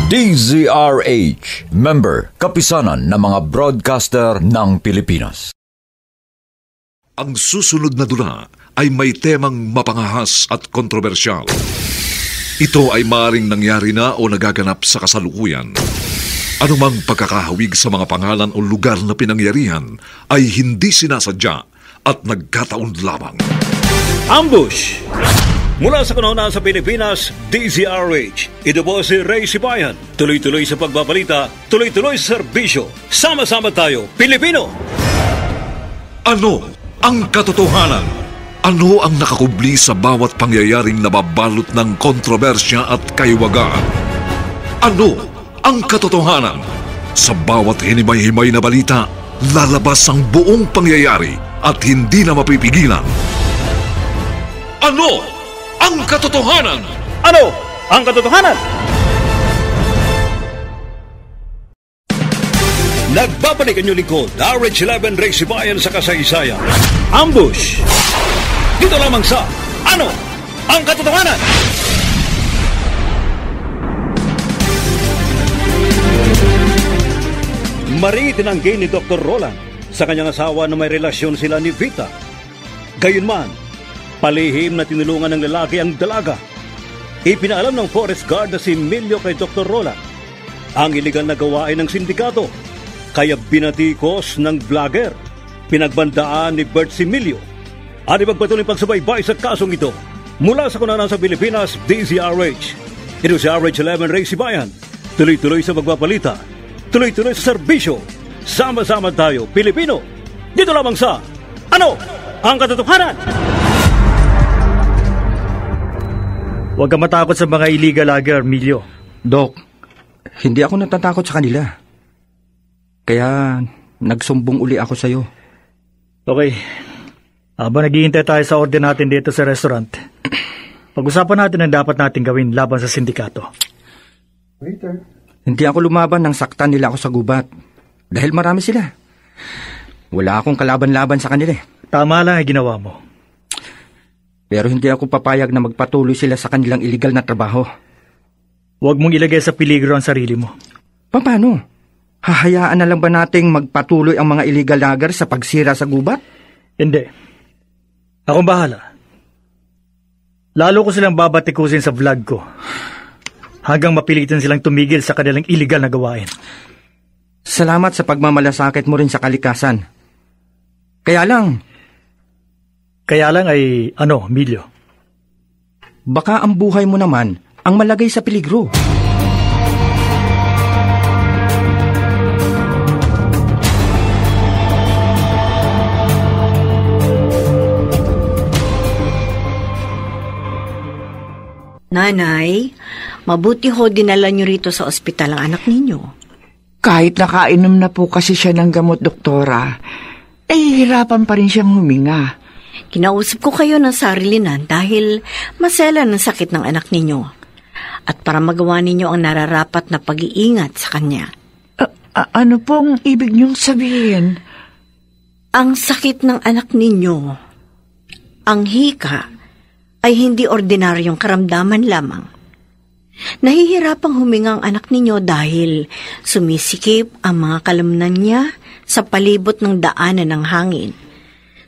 DZRH, member, kapisanan ng mga broadcaster ng Pilipinas. Ang susunod na dula ay may temang mapangahas at kontrobersyal. Ito ay maaaring nangyari na o nagaganap sa kasalukuyan. Anumang pagkakahawig sa mga pangalan o lugar na pinangyarihan ay hindi sinasadya at nagkataon lamang. Ambush! Mula sa kanuna sa Pilipinas, DZRH. Ito po si Ray Sibayan. Tuloy-tuloy sa pagbabalita, tuloy-tuloy sa serbisyo. Sama-sama tayo, Pilipino! Ano ang katotohanan? Ano ang nakakubli sa bawat pangyayaring nababalot ng kontrobersya at kaiwagaan? Ano ang katotohanan? Sa bawat hinimay-himay na balita, lalabas ang buong pangyayari at hindi na mapipigilan. Ano ang katotohanan? Ano ang katotohanan? Nagbabalik ang inyong lingkod, RH11 Ray Sibayan sa kasaysayan. Ambush! Dito lamang sa Ano ang Katotohanan? Maring itinanggi ni Dr. Roland sa kanyang asawa na may relasyon sila ni Vita. Gayunman, palihim na tinulungan ng lalaki ang dalaga. Ipinaalam ng forest guard na si Emilio kay Dr. Roland ang iligal na gawain ng sindikato. Kaya binatikos ng vlogger, pinagbandaan ni Bert Similio. At ipagpatuloy pagsubaybay sa kasong ito. Mula sa kunanan sa Pilipinas, DZRH. Ito si RH11 Ray Sibayan. Tuloy-tuloy sa pagpapalita, tuloy-tuloy sa serbisyo. Sama-sama tayo, Pilipino. Dito lamang sa Ano ang Katotohanan? Huwag kang matakot sa mga illegal logger, Emilio. Doc, hindi ako natatakot sa kanila. Kaya nagsumbong uli ako sa'yo. Okay. Habang naghihintay tayo sa order natin dito sa restaurant, pag-usapan natin ang dapat natin gawin laban sa sindikato. Waiter. Hindi ako lumaban nang saktan nila ako sa gubat. Dahil marami sila. Wala akong kalaban-laban sa kanila. Tama lang ang ginawa mo. Pero hindi ako papayag na magpatuloy sila sa kanilang iligal na trabaho. Huwag mong ilagay sa peligro ang sarili mo. Paano? Hahayaan na lang ba nating magpatuloy ang mga illegal logger sa pagsira sa gubat? Hindi. Akong bahala. Lalo ko silang babatikusin sa vlog ko hanggang mapilitan silang tumigil sa kanilang illegal na gawain. Salamat sa pagmamalasakit mo rin sa kalikasan. Kaya lang ay ano, Emilio? Baka ang buhay mo naman ang malagay sa peligro. Nanay, mabuti ho dinala niyo rito sa ospital ang anak ninyo. Kahit nakainom na po kasi siya ng gamot, doktora, hirapan pa rin siyang huminga. Kinausap ko kayo ng sarilinan dahil masela ng sakit ng anak ninyo. At para magawa ninyo ang nararapat na pag-iingat sa kanya. Ano pong ibig niyong sabihin? Ang sakit ng anak ninyo, ang hika, ay hindi ordinaryong karamdaman lamang. Nahihirapang huminga ang anak ninyo dahil sumisikip ang mga kalamnan niya sa palibot ng daanan ng hangin.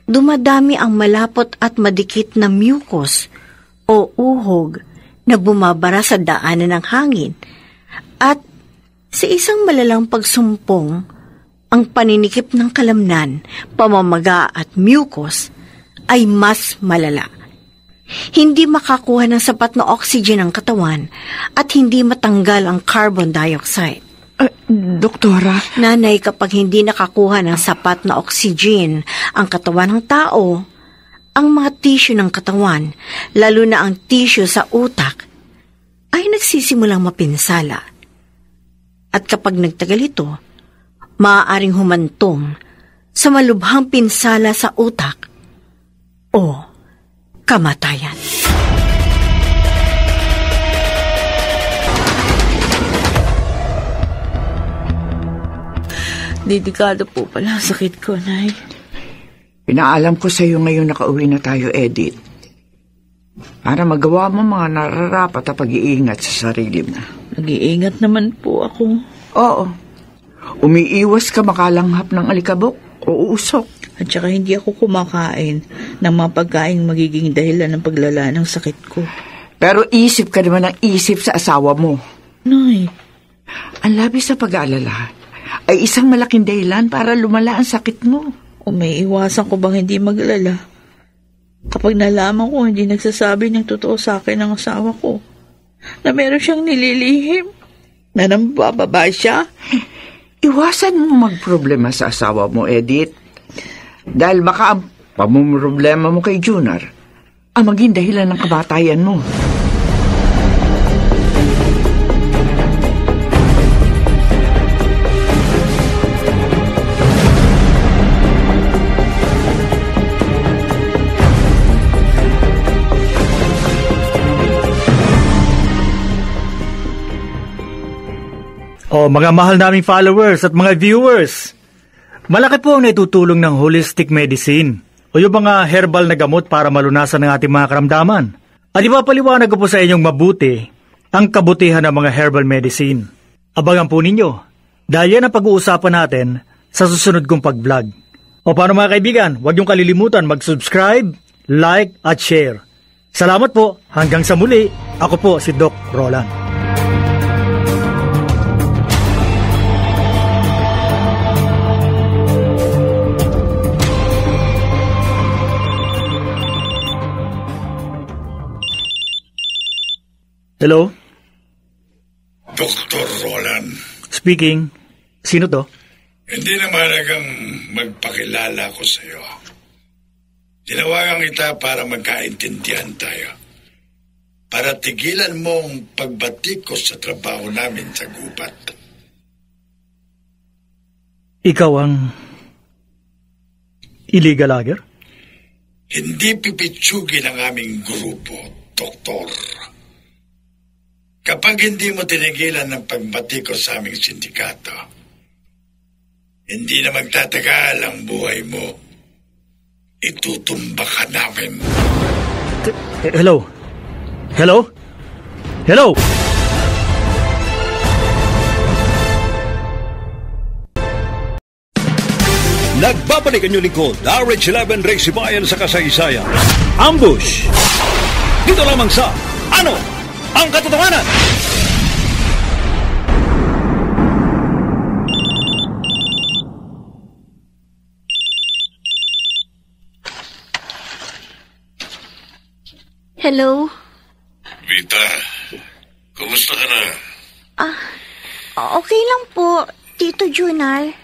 Dumadami ang malapot at madikit na mucus o uhog na bumabara sa daanan ng hangin. At sa isang malalang pagsumpong, ang paninikip ng kalamnan, pamamaga at mucus ay mas malala. Hindi makakuha ng sapat na oxygen ang katawan at hindi matanggal ang carbon dioxide. Doktora? Nanay, kapag hindi nakakuha ng sapat na oxygen ang katawan ng tao, ang mga tissue ng katawan, lalo na ang tissue sa utak, ay nagsisimulang mapinsala. At kapag nagtagal ito, maaaring humantong sa malubhang pinsala sa utak o kamatayan. Dedikado po pala ang sakit ko, Nay. Pinaalam ko sa iyo ngayon nakauwi na tayo, Edith. Para magawa mo mga nararapat na pag-iingat sa sarili mo. Nag-iingat naman po ako. Oo. Umiiwas ka makalanghap ng alikabok o usok. At saka hindi ako kumakain ng mga pagkain magiging dahilan ng paglala ng sakit ko. Pero isip ka naman ng isip sa asawa mo. Nay. Ang labis sa pag-aalala ay isang malaking dahilan para lumala ang sakit mo. O may iwasan ko bang hindi maglala? Kapag nalaman ko hindi nagsasabi ng totoo sa akin ng asawa ko, na meron siyang nililihim, na nambababa siya. Iwasan mo magproblema sa asawa mo, Edith. Dahil baka ang pamumroblema mo kay Junior ang maging dahilan ng kabatayan mo. Mga mahal naming followers at mga viewers, malaki po ang naitutulong ng holistic medicine o yung mga herbal na gamot para malunasan ng ating mga karamdaman. At ipapaliwanag ko po sa inyong mabuti ang kabutihan ng mga herbal medicine. Abangan po ninyo, dahil yan ang pag-uusapan natin sa susunod kong pag-vlog. O paano mga kaibigan, huwag niyong kalilimutan mag-subscribe, like at share. Salamat po, hanggang sa muli, ako po si Doc Roland. Hello? Dr. Roland. Speaking. Sino to? Hindi na mahalagang magpakilala ko sa iyo. Tinawagan kita para magkaintindihan tayo. Para tigilan mo ang pagbatik ko sa trabaho namin sa gubat. Ikaw ang illegal logger? Hindi pipitsugin ang aming grupo, Doktor. Kapag hindi mo tinigilan ng pagbatik ko sa aming sindikato, hindi na magtatagal ang buhay mo. Itutumba ka namin. Hello? Hello? Hello? Nagbabalik ang inyong lingkod, RH11 Race Bayan sa kasaysayan. Ambush! Dito lamang sa Ano ang Katotohanan? Hello? Vita, kumusta ka na? Okay lang po, Tito Junior.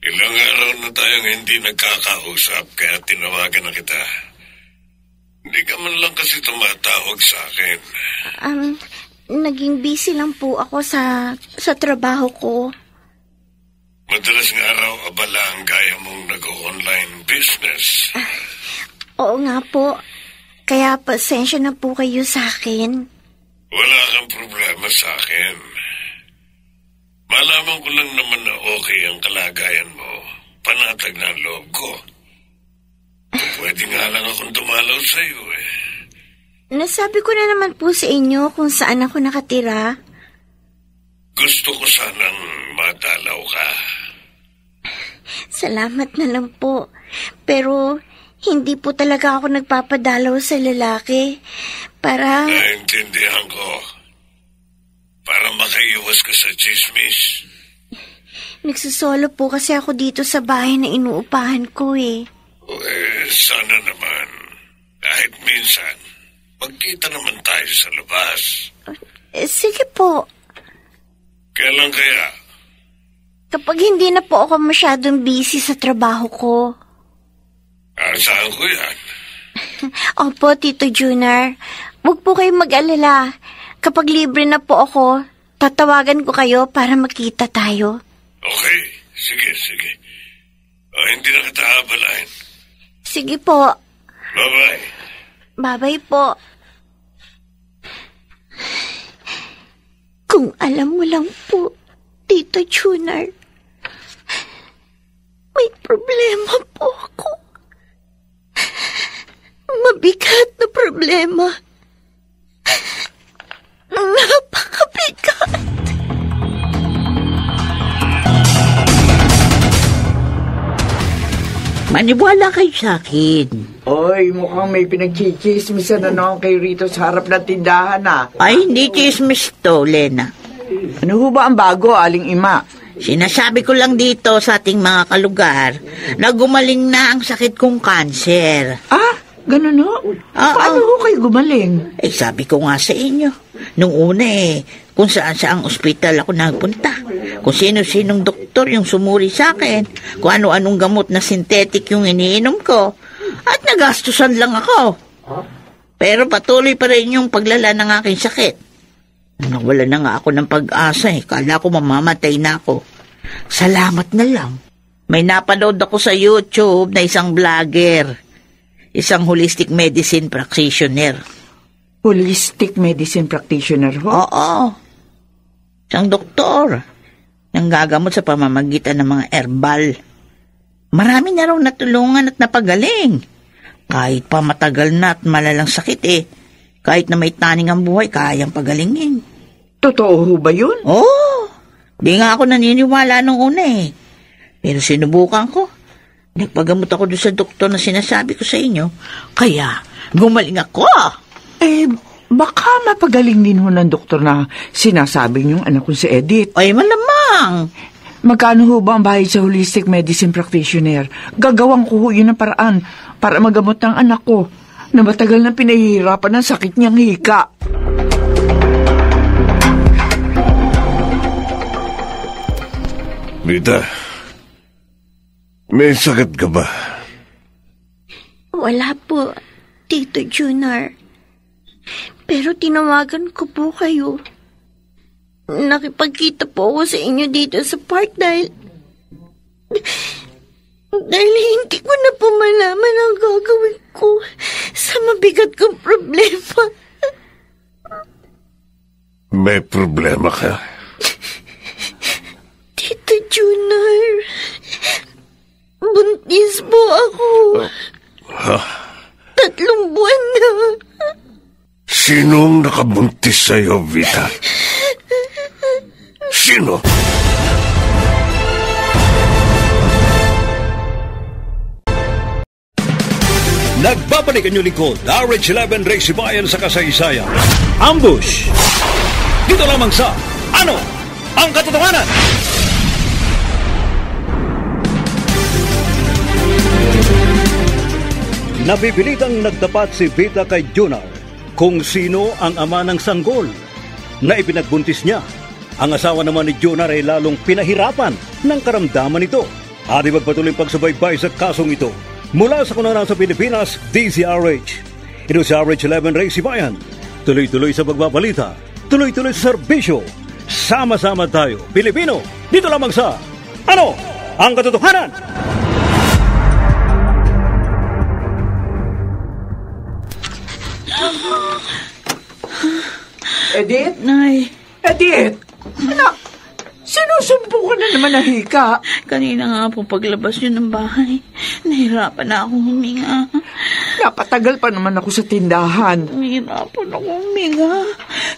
Ilang araw na tayong hindi nagkakausap kaya tinawagan na kita. Hindi ka man lang kasi tumatawag sa akin. Naging busy lang po ako sa trabaho ko. Madalas nga raw abala ang gaya mong nag-online business. Oo nga po. Kaya pasensya na po kayo sa akin. Wala kang problema sa akin. Malaman ko lang naman na okay ang kalagayan mo. Panatag na ang loob ko. Pwede nga lang akong dumalaw sa iyo eh. Nasabi ko na naman po sa inyo kung saan ako nakatira. Gusto ko sanang madalaw ka. Salamat na lang po. Pero hindi po talaga ako nagpapadalaw sa lalaki. Para... Naintindihan ko. Para makaiwas ka sa chismis. Nagsusolo po kasi ako dito sa bahay na inuupahan ko eh. Sana naman. Kahit minsan, magkita naman tayo sa labas. Sige po. Kailan kaya? Kapag hindi na po ako masyadong busy sa trabaho ko. Saan ko yan? Opo, Tito Junior. Huwag po kayong mag-alala. Kapag libre na po ako, tatawagan ko kayo para makita tayo. Okay, sige. Hindi na kita abalain. Sige po. Bye-bye. Bye-bye po. Kung alam mo lang po, Tito Junior, may problema po ako. Mabigat na problema. Napakabigat. Maniwala kayo sa akin. Oy, mukhang may pinagchichismisan na naman kayo rito sa harap ng tindahan Ay, hindi chismis to, Lena. Ano ho ba ang bago, Aling Ima? Sinasabi ko lang dito sa ating mga kalugar na gumaling na ang sakit kong kanser. Ganun ho? Paano ho kayo gumaling? Sabi ko nga sa inyo. Nung una kung saan saang ospital ako nagpunta. Kung sino-sinong doktor yung sumuri sa akin. Kung ano-anong gamot na synthetic yung iniinom ko. At nagastusan lang ako. Pero patuloy pa rin yung paglala ng aking sakit. Nawala na nga ako ng pag-asa Kala ko mamamatay na ako. Salamat na lang. May napanood ako sa YouTube na isang vlogger. Isang holistic medicine practitioner. Holistic medicine practitioner ho? Oo. Isang doktor. Nang gagamot sa pamamagitan ng mga herbal. Marami na raw natulungan at napagaling. Kahit pa matagal na at malalang sakit Kahit na may taning ang buhay, kayang pagalingin. Totoo ho ba yun? Oo. Di nga ako naniniwala nung una Pero sinubukan ko. Nagpagamot ako doon sa doktor na sinasabi ko sa inyo. Kaya, gumaling ako. Baka mapagaling din ho ng doktor na sinasabi niyong anak ko si Edith. Ay, malamang. Magkano ho ba ang bayad sa holistic medicine practitioner? Gagawang ko ho yun ang paraan para magamot ng anak ko na matagal na pinahihirapan ng sakit niyang hika. Vita, may sakit ka ba? Wala po, Tito Junior. Pero tinawagan ko po kayo. Nakipagkita po ako sa inyo dito sa park dahil hindi ko na po malaman ang gagawin ko sa mabigat kong problema. May problema ka? Tito Junior, buntis po ako. 3 buwan na. Sinong nakabuntis sa'yo, Vita? Sino? Nagbabalik ang inyong lingkod, RH11 Race Bayan sa kasaysayan. Ambush! Dito lamang sa Ano ang Katotohanan? Nabibilitang nagtapat si Vita kay Junior kung sino ang ama ng sanggol na ipinagbuntis niya. Ang asawa naman ni Junior ay lalong pinahirapan ng karamdaman nito. At magpatuloy pagsubaybay sa kasong ito. Mula sa kunana sa Pilipinas, DZRH. Ito sa RH11 Race Bayan. Tuloy-tuloy sa pagbabalita. Tuloy-tuloy sa serbisyo. Sama-sama tayo, Pilipino. Dito lamang sa Ano ang Katotohanan? Edith? Nay. Edith! Anak, sinusumpo ka na naman ng hika. Kanina nga po paglabas niyo ng bahay, nahirapan na akong huminga. Napatagal pa naman ako sa tindahan. Nahirapan akong huminga,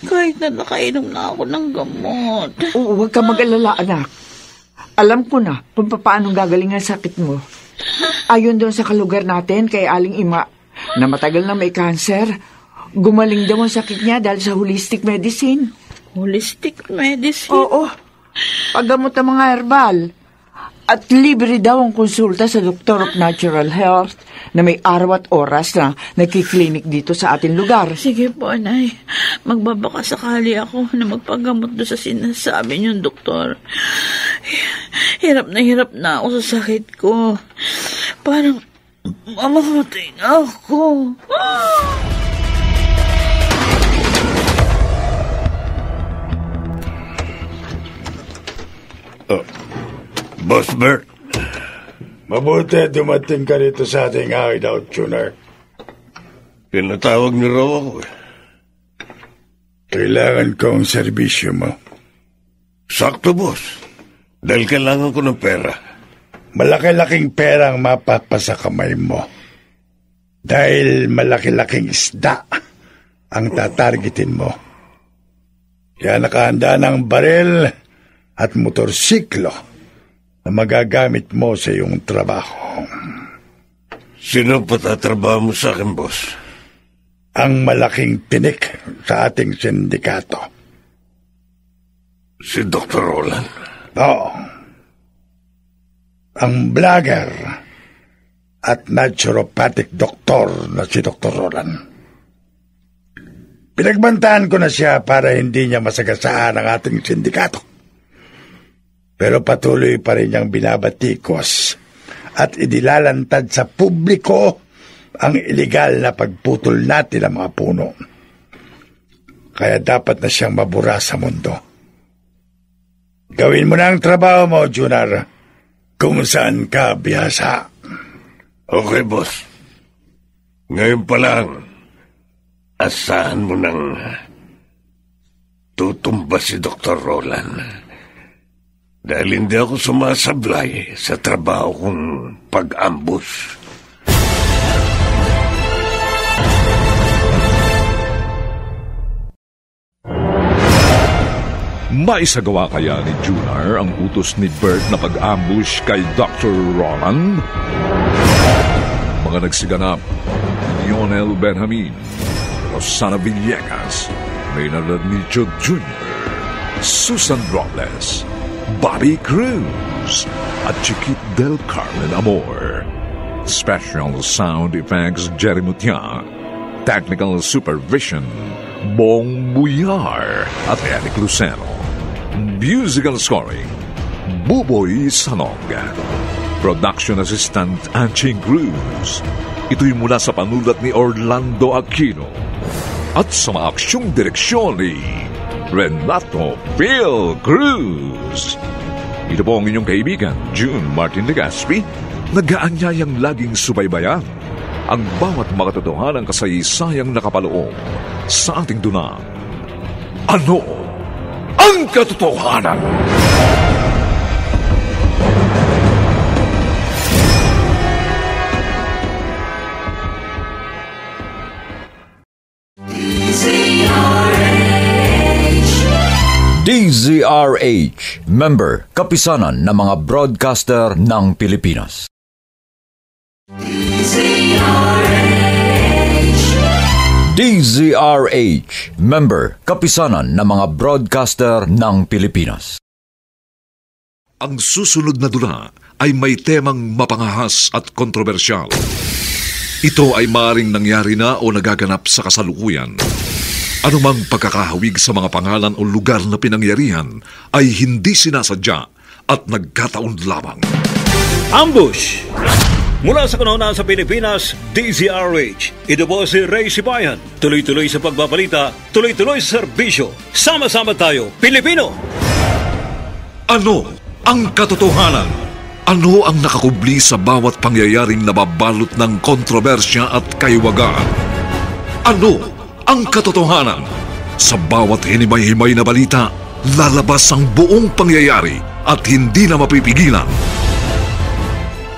kahit na nakainom na ako ng gamot. Oo, huwag ka mag-alala, anak. Alam ko na kung paano gagaling ang sakit mo. Ayon doon sa kalugar natin kay Aling Ima, na matagal na may cancer, gumaling daw ang sakit niya dahil sa holistic medicine. Holistic medicine? Oo. Paggamot ng mga herbal. At libre daw ang konsulta sa Doctor of Natural Health na may araw at oras na nagkiklinik dito sa ating lugar. Sige po, Nay. Magbabaka sakali ako na magpagamot doon sa sinasabi niyong doktor. Hirap na ako sa sakit ko. Parang mamamatay na ako. Boss Bert. Mabuti dumating ka rito sa ating hideout, Junior. Pinatawag niyo raw ako. Kailangan ko ang serbisyo mo. Sakto, boss. Dahil kailangan ko ng pera. Malaki-laking pera ang mapapasa kamay mo. Dahil malaki-laking isda ang tatargetin mo. Kaya nakahanda ng baril at motorsiklo na magagamit mo sa iyong trabaho. Sino patatrabaho mo sa akin, boss? Ang malaking tinik sa ating sindikato. Si Dr. Roland? Oo. Ang vlogger at naturopathic doktor na si Dr. Roland. Pinagbantaan ko na siya para hindi niya masagasaan ang ating sindikato. Pero patuloy pa rin niyang binabatikos at inilalantad sa publiko ang iligal na pagputol natin ng mga puno. Kaya dapat na siyang mabura sa mundo. Gawin mo na ang trabaho mo, Junior, kung saan ka bihasa. Okay, boss. Ngayon pa lang, asahan mo nang tutumba si Dr. Roland. Dahil hindi ako sumasablay sa trabaho kong pag-ambush. Maisagawa kaya ni Junior ang utos ni Bert na pag-ambush kay Dr. Roland? Mga nagsiganap, Lionel Benjamin, Rosana Villegas, Maynard Adnicho Jr., Susan Robles, Bobby Cruz, at Chiquit del Carmen Amor. Special Sound Effects Jerry Mutia. Technical Supervision Bong Buyar at Eric Lucero. Musical Scoring Buboy Sanog. Production Assistant Anching Cruz. Ito'y mula sa panulat ni Orlando Aquino at sa maaksyong direksyon ni Renato Phil Cruz. Ito po ang inyong kaibigan, June Martin Legaspi, nag-aanyayang laging subaybayan ang bawat makatotohanang kasaysayang nakapaloob sa ating dunang. Ano ang katotohanan? DZRH, member, kapisanan ng mga broadcaster ng Pilipinas. DZRH, member, kapisanan ng mga broadcaster ng Pilipinas. Ang susunod na dula ay may temang mapangahas at kontrobersyal. Ito ay maaaring nangyari na o nagaganap sa kasalukuyan. Anumang pagkakahawig sa mga pangalan o lugar na pinangyarihan ay hindi sinasadya at nagkataon lamang. Ambush! Mula sa kanuna sa Pilipinas, DZRH. Ito po si Ray Sibayan. Tuloy-tuloy sa pagbabalita, tuloy-tuloy sa serbisyo. Sama-sama tayo, Pilipino! Ano ang katotohanan? Ano ang nakakubli sa bawat pangyayaring nababalot ng kontrobersya at kaiwagaan? Ano ang katotohanan? Sa bawat hinimay-himay na balita, lalabas ang buong pangyayari at hindi na mapipigilan.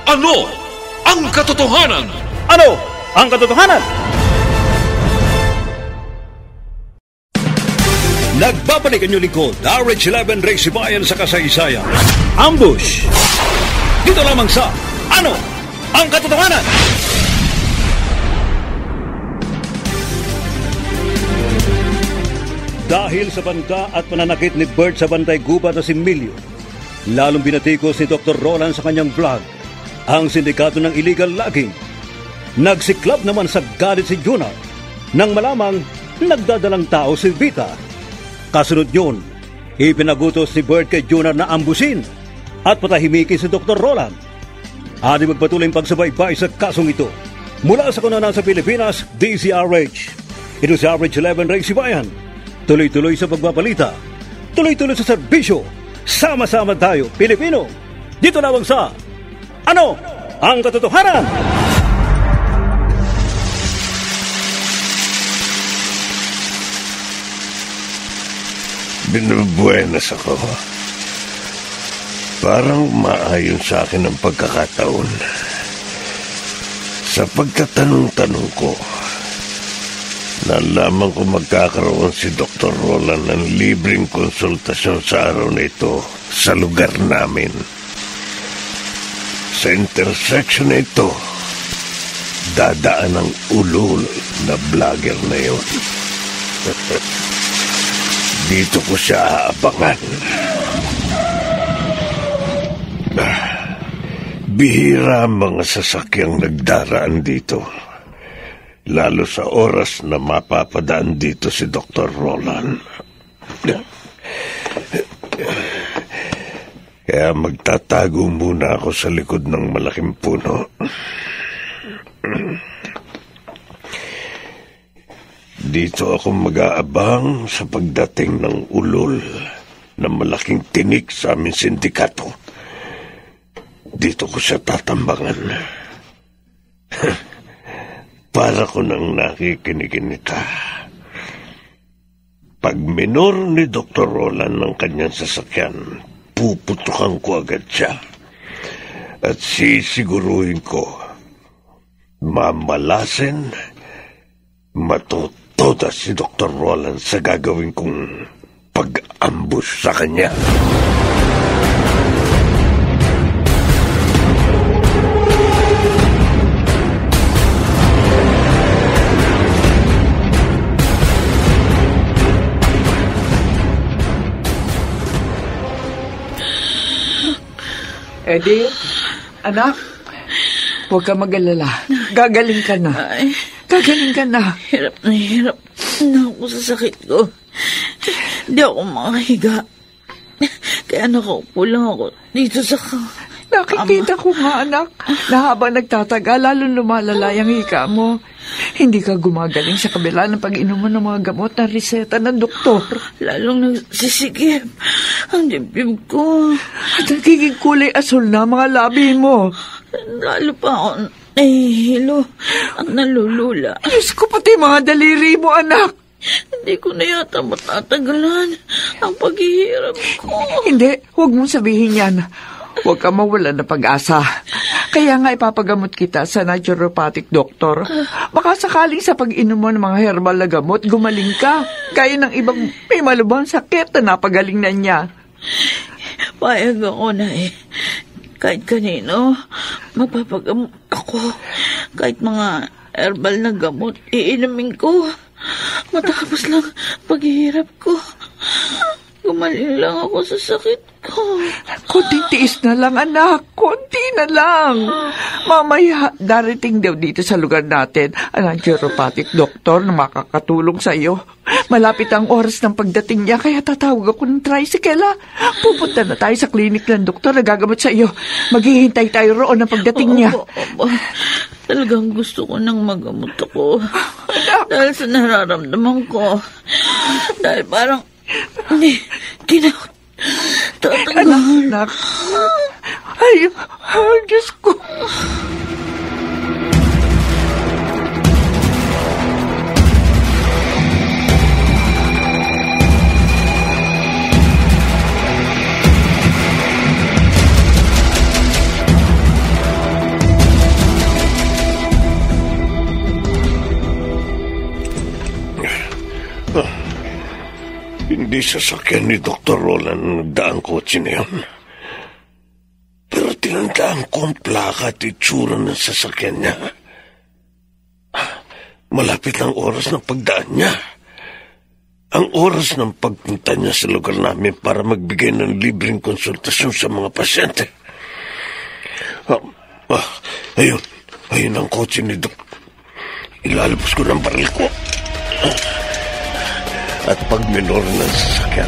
Ano ang katotohanan? Ano ang katotohanan? Nagbabalik ang inyong lingkod, RH11 Ray Sibayan sa kasaysayan. Ambush! Dito lamang sa Ano ang katotohanan? Dahil sa banta at pananakit ni Bert sa bantay gubat na si Milyo, lalong binatikos ni Dr. Roland sa kanyang vlog ang sindikato ng illegal logging. Nagsiklab naman sa galit si Junior nang malamang nagdadalang tao si Vita. Kasunod yun, ipinagutos si Bert kay Junior na ambusin at patahimikin si Dr. Roland. Adi magpatuloy ang pagsubaybay sa kasong ito. Mula sa kanuna sa Pilipinas, DZRH. Ito si RH11 Ray Sibayan. Tuloy-tuloy sa pagbabalita, tuloy-tuloy sa serbisyo. Sama-sama tayo, Pilipino. Dito lamang sa Ano ang katotohanan? Binubuenas ako. Parang maayon sa akin ang pagkakataon. Sa pagtatanong-tanong ko, nalaman ko magkakaroon si Dr. Roland ng libreng konsultasyon sa araw na ito sa lugar namin. Sa intersection na ito, dadaan ang ulol na vlogger na yun. Dito ko siya aabangan. Bihira ang mga sasakyang nagdaraan dito. Lalo sa oras na mapapadaan dito si Dr. Roland. Kaya magtatago muna ako sa likod ng malaking puno. Dito ako mag-aabang sa pagdating ng ulol na malaking tinik sa aming sindikato. Dito ko siya tatambangan. Para ko nang nakikinikinita. Pag minor ni Dr. Roland ng kanyang sasakyan, puputukan ko agad siya. At sisiguruhin ko, mamalasin, matutoda si Dr. Roland sa gagawin kong pag-ambush sa kanya. Edith, anak, huwag ka mag-alala. Gagaling ka na. Gagaling ka na. Hirap na ako sa sakit ko. Hindi ako makahiga. Kaya nakaupo lang ako dito sa Nakikita ko nga, anak, na habang nagtatagal, lalo lumalala yung hika mo. Hindi ka gumagaling sa kabila ng pag-inom mo ng mga gamot na reseta ng doktor. Lalong nagsisikip ang dibdib ko. At nagiging kulay asul na mga labi mo. Lalo pa ako nahihilo at nalulula. Diyos ko, pati mga daliri mo, anak. Hindi ko na yata matatagalan ang paghihirap ko. Hindi, huwag mong sabihin yan. Huwag ka mawala ng pag-asa. Kaya nga ipapagamot kita sa naturopathic doctor. Baka sakaling sa pag-inom mo ng mga herbal na gamot, gumaling ka. Gaya ng ibang may malubhang sakit na napagaling na niya. Payag ako na Kahit kanino, magpapagamot ako. Kahit mga herbal na gamot, iinumin ko. Matapos lang paghihirap ko. Gumaling lang ako sa sakit ko. Kunting tiis na lang, anak. Kunti na lang. Mamaya, darating daw dito sa lugar natin ang naturopathic doctor na makakatulong sa iyo. Malapit ang oras ng pagdating niya, kaya tatawag ako ng tricycle. Pupunta na tayo sa klinik ng doktor na gagamot sa iyo. Maghihintay tayo roon ng pagdating niya. Opo. Talagang gusto ko nang magamot ako. Dahil sa nararamdaman ko. Dahil parang hindi na tatanggal. Anak. Ay, Diyos ko. Hindi sasakyan ni Dr. Roland ang nagdaang kotse na yun. Pero tinandaan ko ang plaka at itsura ng sasakyan niya. Malapit ang oras ng pagdaan niya. Ang oras ng pagpunta niya sa lugar namin para magbigay ng libreng konsultasyon sa mga pasyente. Ayun ang kotse ni Dok. Ilalabas ko ng baril ko. At pag minor ng sasakyan,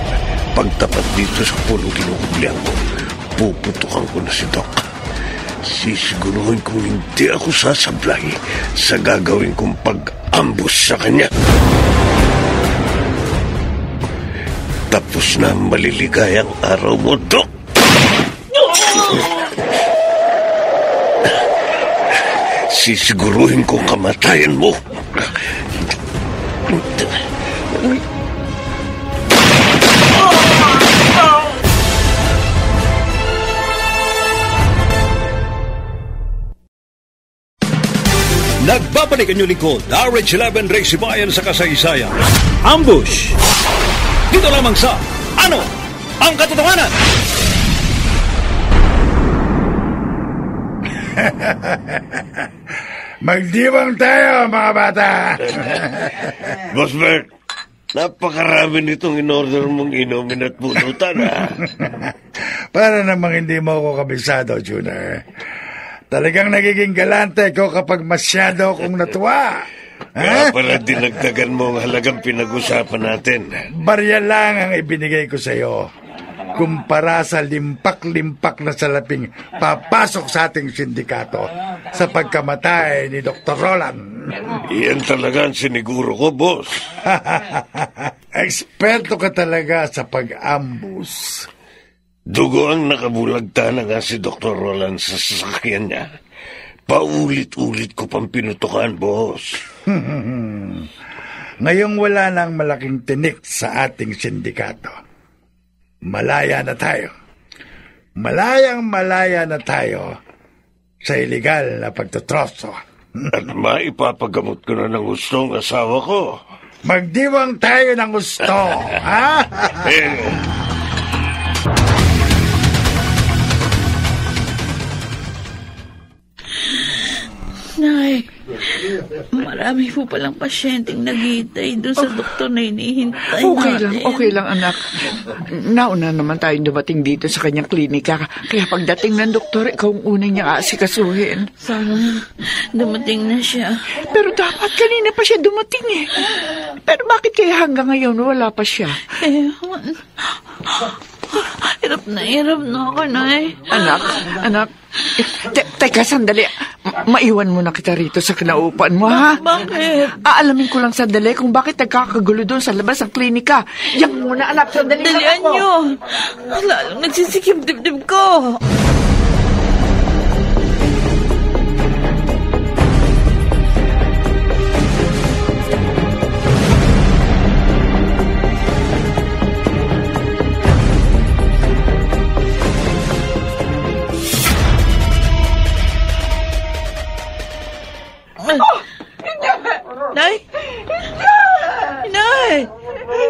pagtapat dito sa punong kinukublihan ko, puputukan ko na si Doc. Sisiguruhin kong hindi ako sasablay sa gagawin kong pag-ambush sa kanya. Tapos na ang maliligayang araw mo, Doc. Sisiguruhin kong kamatayan mo. Nagbabalik ang inyong lingkod, RH11 Ray Sibayan sa kasaysayan. Ambush! Dito lamang sa Ano ang Katotohanan? Magdiwang tayo, mga bata! Boss Bert, napakarami nitong in-order mong inumin at pulutan, ha? Para namang hindi mo ako kabisado, Junior. Talagang nagiging galante ko kapag masyado akong natuwa. Kaya para dinagdagan mo ang halagang pinag-usapan natin. Barya lang ang ibinigay ko sa iyo. Kumpara sa limpak-limpak na salaping papasok sa ating sindikato sa pagkamatay ni Dr. Roland. Iyan talaga ang siniguro ko, boss. Eksperto ka talaga sa pag-ambus. Dugo ang nakabulagta na nga si Dr. Roland sa sasakyan niya. Paulit-ulit ko pang pinutukan, boss. Ngayong wala nang malaking tinik sa ating sindikato. Malaya na tayo. Malayang-malaya na tayo sa iligal na pagtutroso. At maipapagamot ko na ng gusto ang asawa ko. Magdiwang tayo ng gusto, ha? Nay, marami po palang pasyenteng naghihintay doon sa doktor na hinihintay natin. Okay lang anak. Nauna naman tayong dumating dito sa kanyang klinika. Kaya pagdating ng doktor, ikaw ang unang niya aasikasuhin. Sana dumating na siya. Pero dapat kanina pa siya dumating eh. Pero bakit kaya hanggang ngayon wala pa siya? Hirap na ako, Nay. Anak. Teka, sandali. Maiwan mo na kita rito sa kinaupan mo, ha? Bakit? Aalamin ko lang sandali kung bakit nagkakagulo doon sa labas ng klinika. Diyan muna, anak. Sandali lang Dalian ako. niyo. Lalong nagsisikip dibdib ko. Nay? Nay!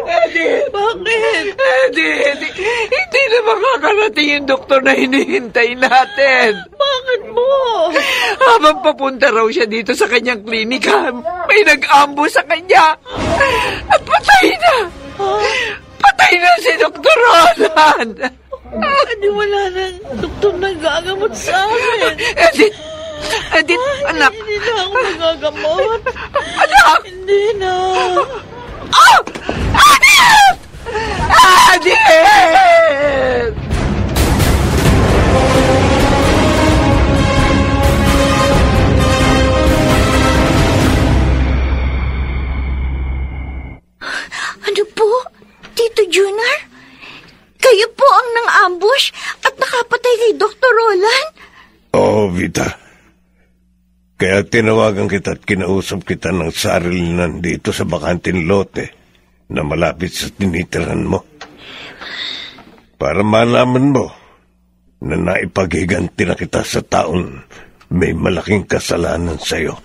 Edith! Bakit? Edith! Hindi na makakarating yung doktor na hinihintay natin. Bakit mo? Habang papunta raw siya dito sa kanyang klinika, may nag-ambo sa kanya. At patay na! Patay na si Dr. Roland! Hindi wala na doktor na gagamot sa akin. Edith, anak. Hindi na ako magagamot. Anak! Hindi na. Oh! Edith! Edith! Ano po? Tito Junior? Kayo po ang nang-ambush at nakapatay kay Dr. Roland? Oo, Vita. Kaya tinawagan kita at kinausap kita ng sarili nandito sa bakanting lote na malapit sa tinitirahan mo. Para malaman mo na naipaghiganti na kita sa taong may malaking kasalanan sa'yo.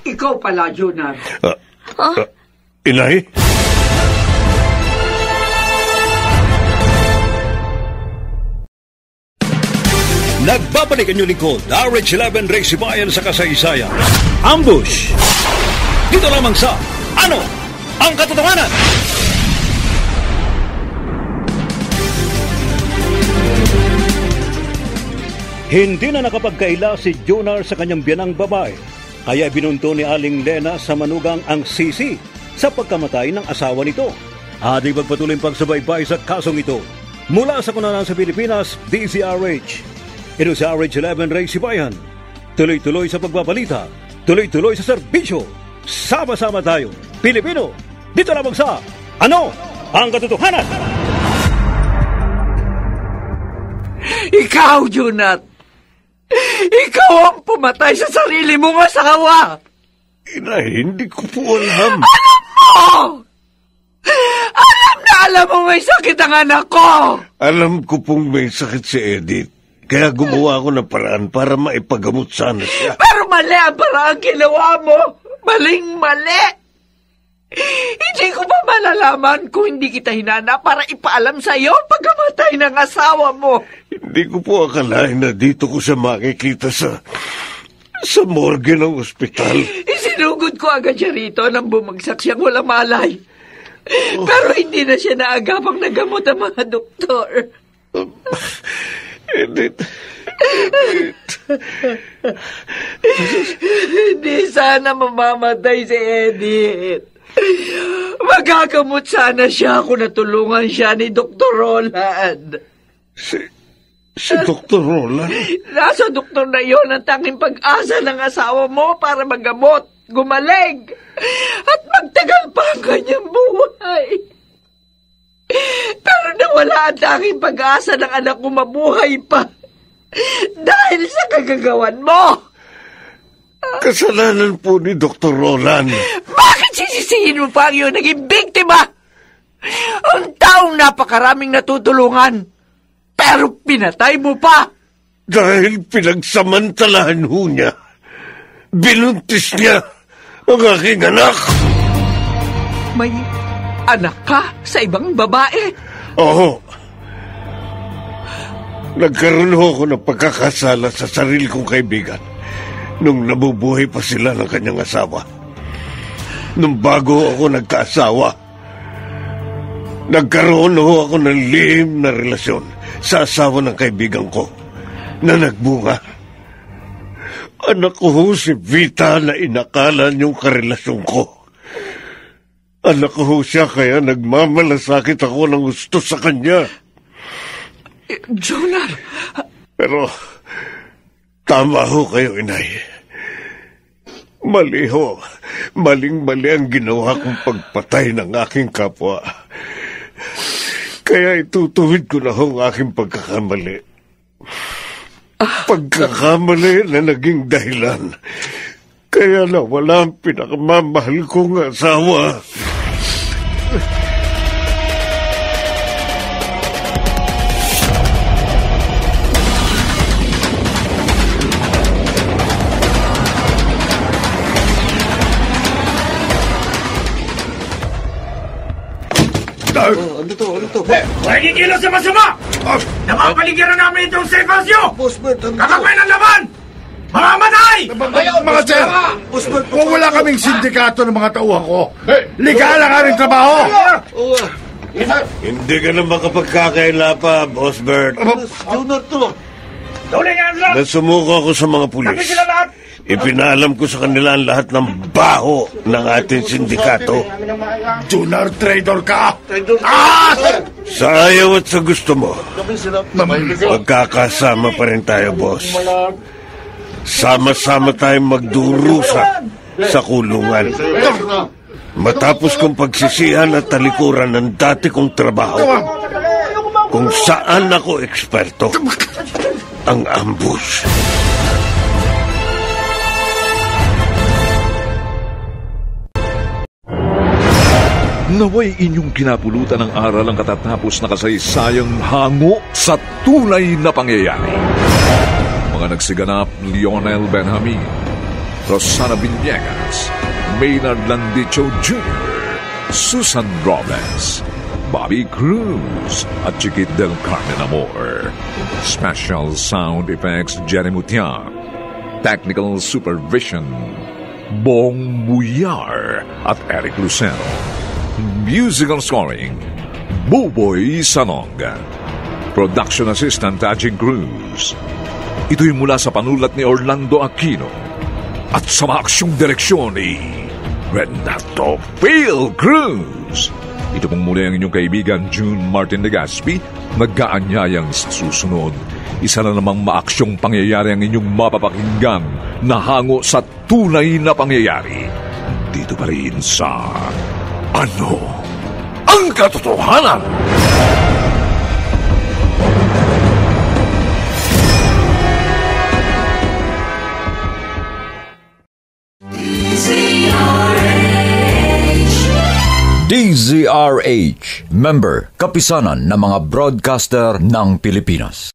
Ikaw pala, Junior. Inay? Nagbabalik ang inyong lingkod, RH11 Ray Sibayan sa kasaysayan. Ambush! Dito lamang sa Ano ang Katotohanan? Hindi na nakapagkaila si Junior sa kanyang biyanang babae, kaya binunto ni Aling Lena sa manugang ang sisi sa pagkamatay ng asawa nito. Ating pagpatuloy pagsubaybay sa kasong ito. Mula sa kunanan sa Pilipinas, DZRH. Ito sa RH11 Ray Sibayan. Tuloy-tuloy sa pagbabalita, tuloy-tuloy sa serbisyo. Sama-sama tayo, Pilipino. Dito lamang sa Ano ang Katotohanan? Ikaw, Junat! Ikaw ang pumatay sa sarili mong asawa! Inay, hindi ko po alam. Alam mo! Alam mo may sakit ang anak ko! Alam ko pong may sakit si Edith. Kaya gumawa ako ng paraan para maipagamot sana siya. Pero mali ang paraan ginawa mo! Maling-mali! Hindi ko pa malalaman kung hindi kita hinana para ipaalam sa iyo pagkamatay ng asawa mo. Hindi ko po akalain na dito ko siya makikita sa morgue ng ospital. Isinugod ko agad siya rito nang bumagsak siyang walang malay. Pero hindi na siya naagapang nagamot ang mga doktor. Edith. Hindi sana mamamatay si Edith. Magagamot sana siya kung natulungan siya ni Dr. Roland. Si Dr. Roland? Nasa doktor na yon ang tanging pag-asa ng asawa mo para magamot, gumaling, at magtagal pa ang kanyang buhay. Pero nawala ang tanging pag-asa ng anak ko mabuhay pa dahil sa kagagawan mo. Kasalanan po ni Dr. Roland. Bakit sisisihin mo pa ang iyong naging biktima? Ang taong napakaraming natutulungan, pero pinatay mo pa. Dahil pinagsamantalahan ho niya, binuntis niya ang aking anak. May anak ka sa ibang babae? Oo. Nagkaroon ho ako ng pagkakasala sa sarili kong kaibigan nung nabubuhay pa sila ng kanyang asawa. Nung bago ako nagkaasawa, nagkaroon ho ako ng lihim na relasyon sa asawa ng kaibigan ko na nagbunga. Anak ko ho si Vita na inakala niyong karelasyon ko. Anak ko ho siya kaya nagmamalasakit ako ng gusto sa kanya. Jonar! Pero tama ho kayo, inay. Mali ho. Maling-mali ang ginawa kong pagpatay ng aking kapwa. Kaya itutuwid ko na ho ang aking pagkakamali. Pagkakamali na naging dahilan. Kaya nawala ang pinakamamahal kong asawa. Ano to? Nakikilos sa masama! Napapaligiran namin itong sepasyo! Kakapay ng laban! Mamamatay! Mga sir, kung wala kaming sindikato ng mga tauhan ko, legal ang aming trabaho! Hindi ka na makapagkakaila pa, Boss Bert. Junior to! Tuloy nga lang! Nasumuko ako sa mga pulis. Sila lahat! Ipinaalam ko sa kanila ang lahat ng baho ng ating sindikato. Junior, traitor ka! Sa ayaw at sa gusto mo, magkakasama pa rin tayo, boss. Sama-sama tayong magdurusa sa kulungan. Matapos kong pagsisihan at talikuran ng dati kong trabaho, kung saan ako eksperto, ang ambush. Naway inyong kinapulutan ng aral ang katatapos na kasaysayang hango sa tunay na pangyayari. Mga nagsiganap Lionel Benjamin, Rosana Villegas, Maynard Landicho Jr., Susan Robles, Bobby Cruz at Chiquit del Carmen Amor. Special Sound Effects Jerry Mutian. Technical Supervision Bong Buyar at Eric Lucero. Musical scoring Buboy Sanog. Production Assistant Ajing Cruz. Ito'y mula sa panulat ni Orlando Aquino at sa maaksyong direksyon ni Renato Phil Cruz. Ito pong muli ang inyong kaibigan June Martin Legaspi, nagkaanyayang sa susunod. Isa na namang maaksyong pangyayari ang inyong mapapakinggan na hango sa tunay na pangyayari. Dito pa rin sa Ano ang Katotohanan? DZRH, member, kapisanan ng mga broadcaster ng Pilipinas.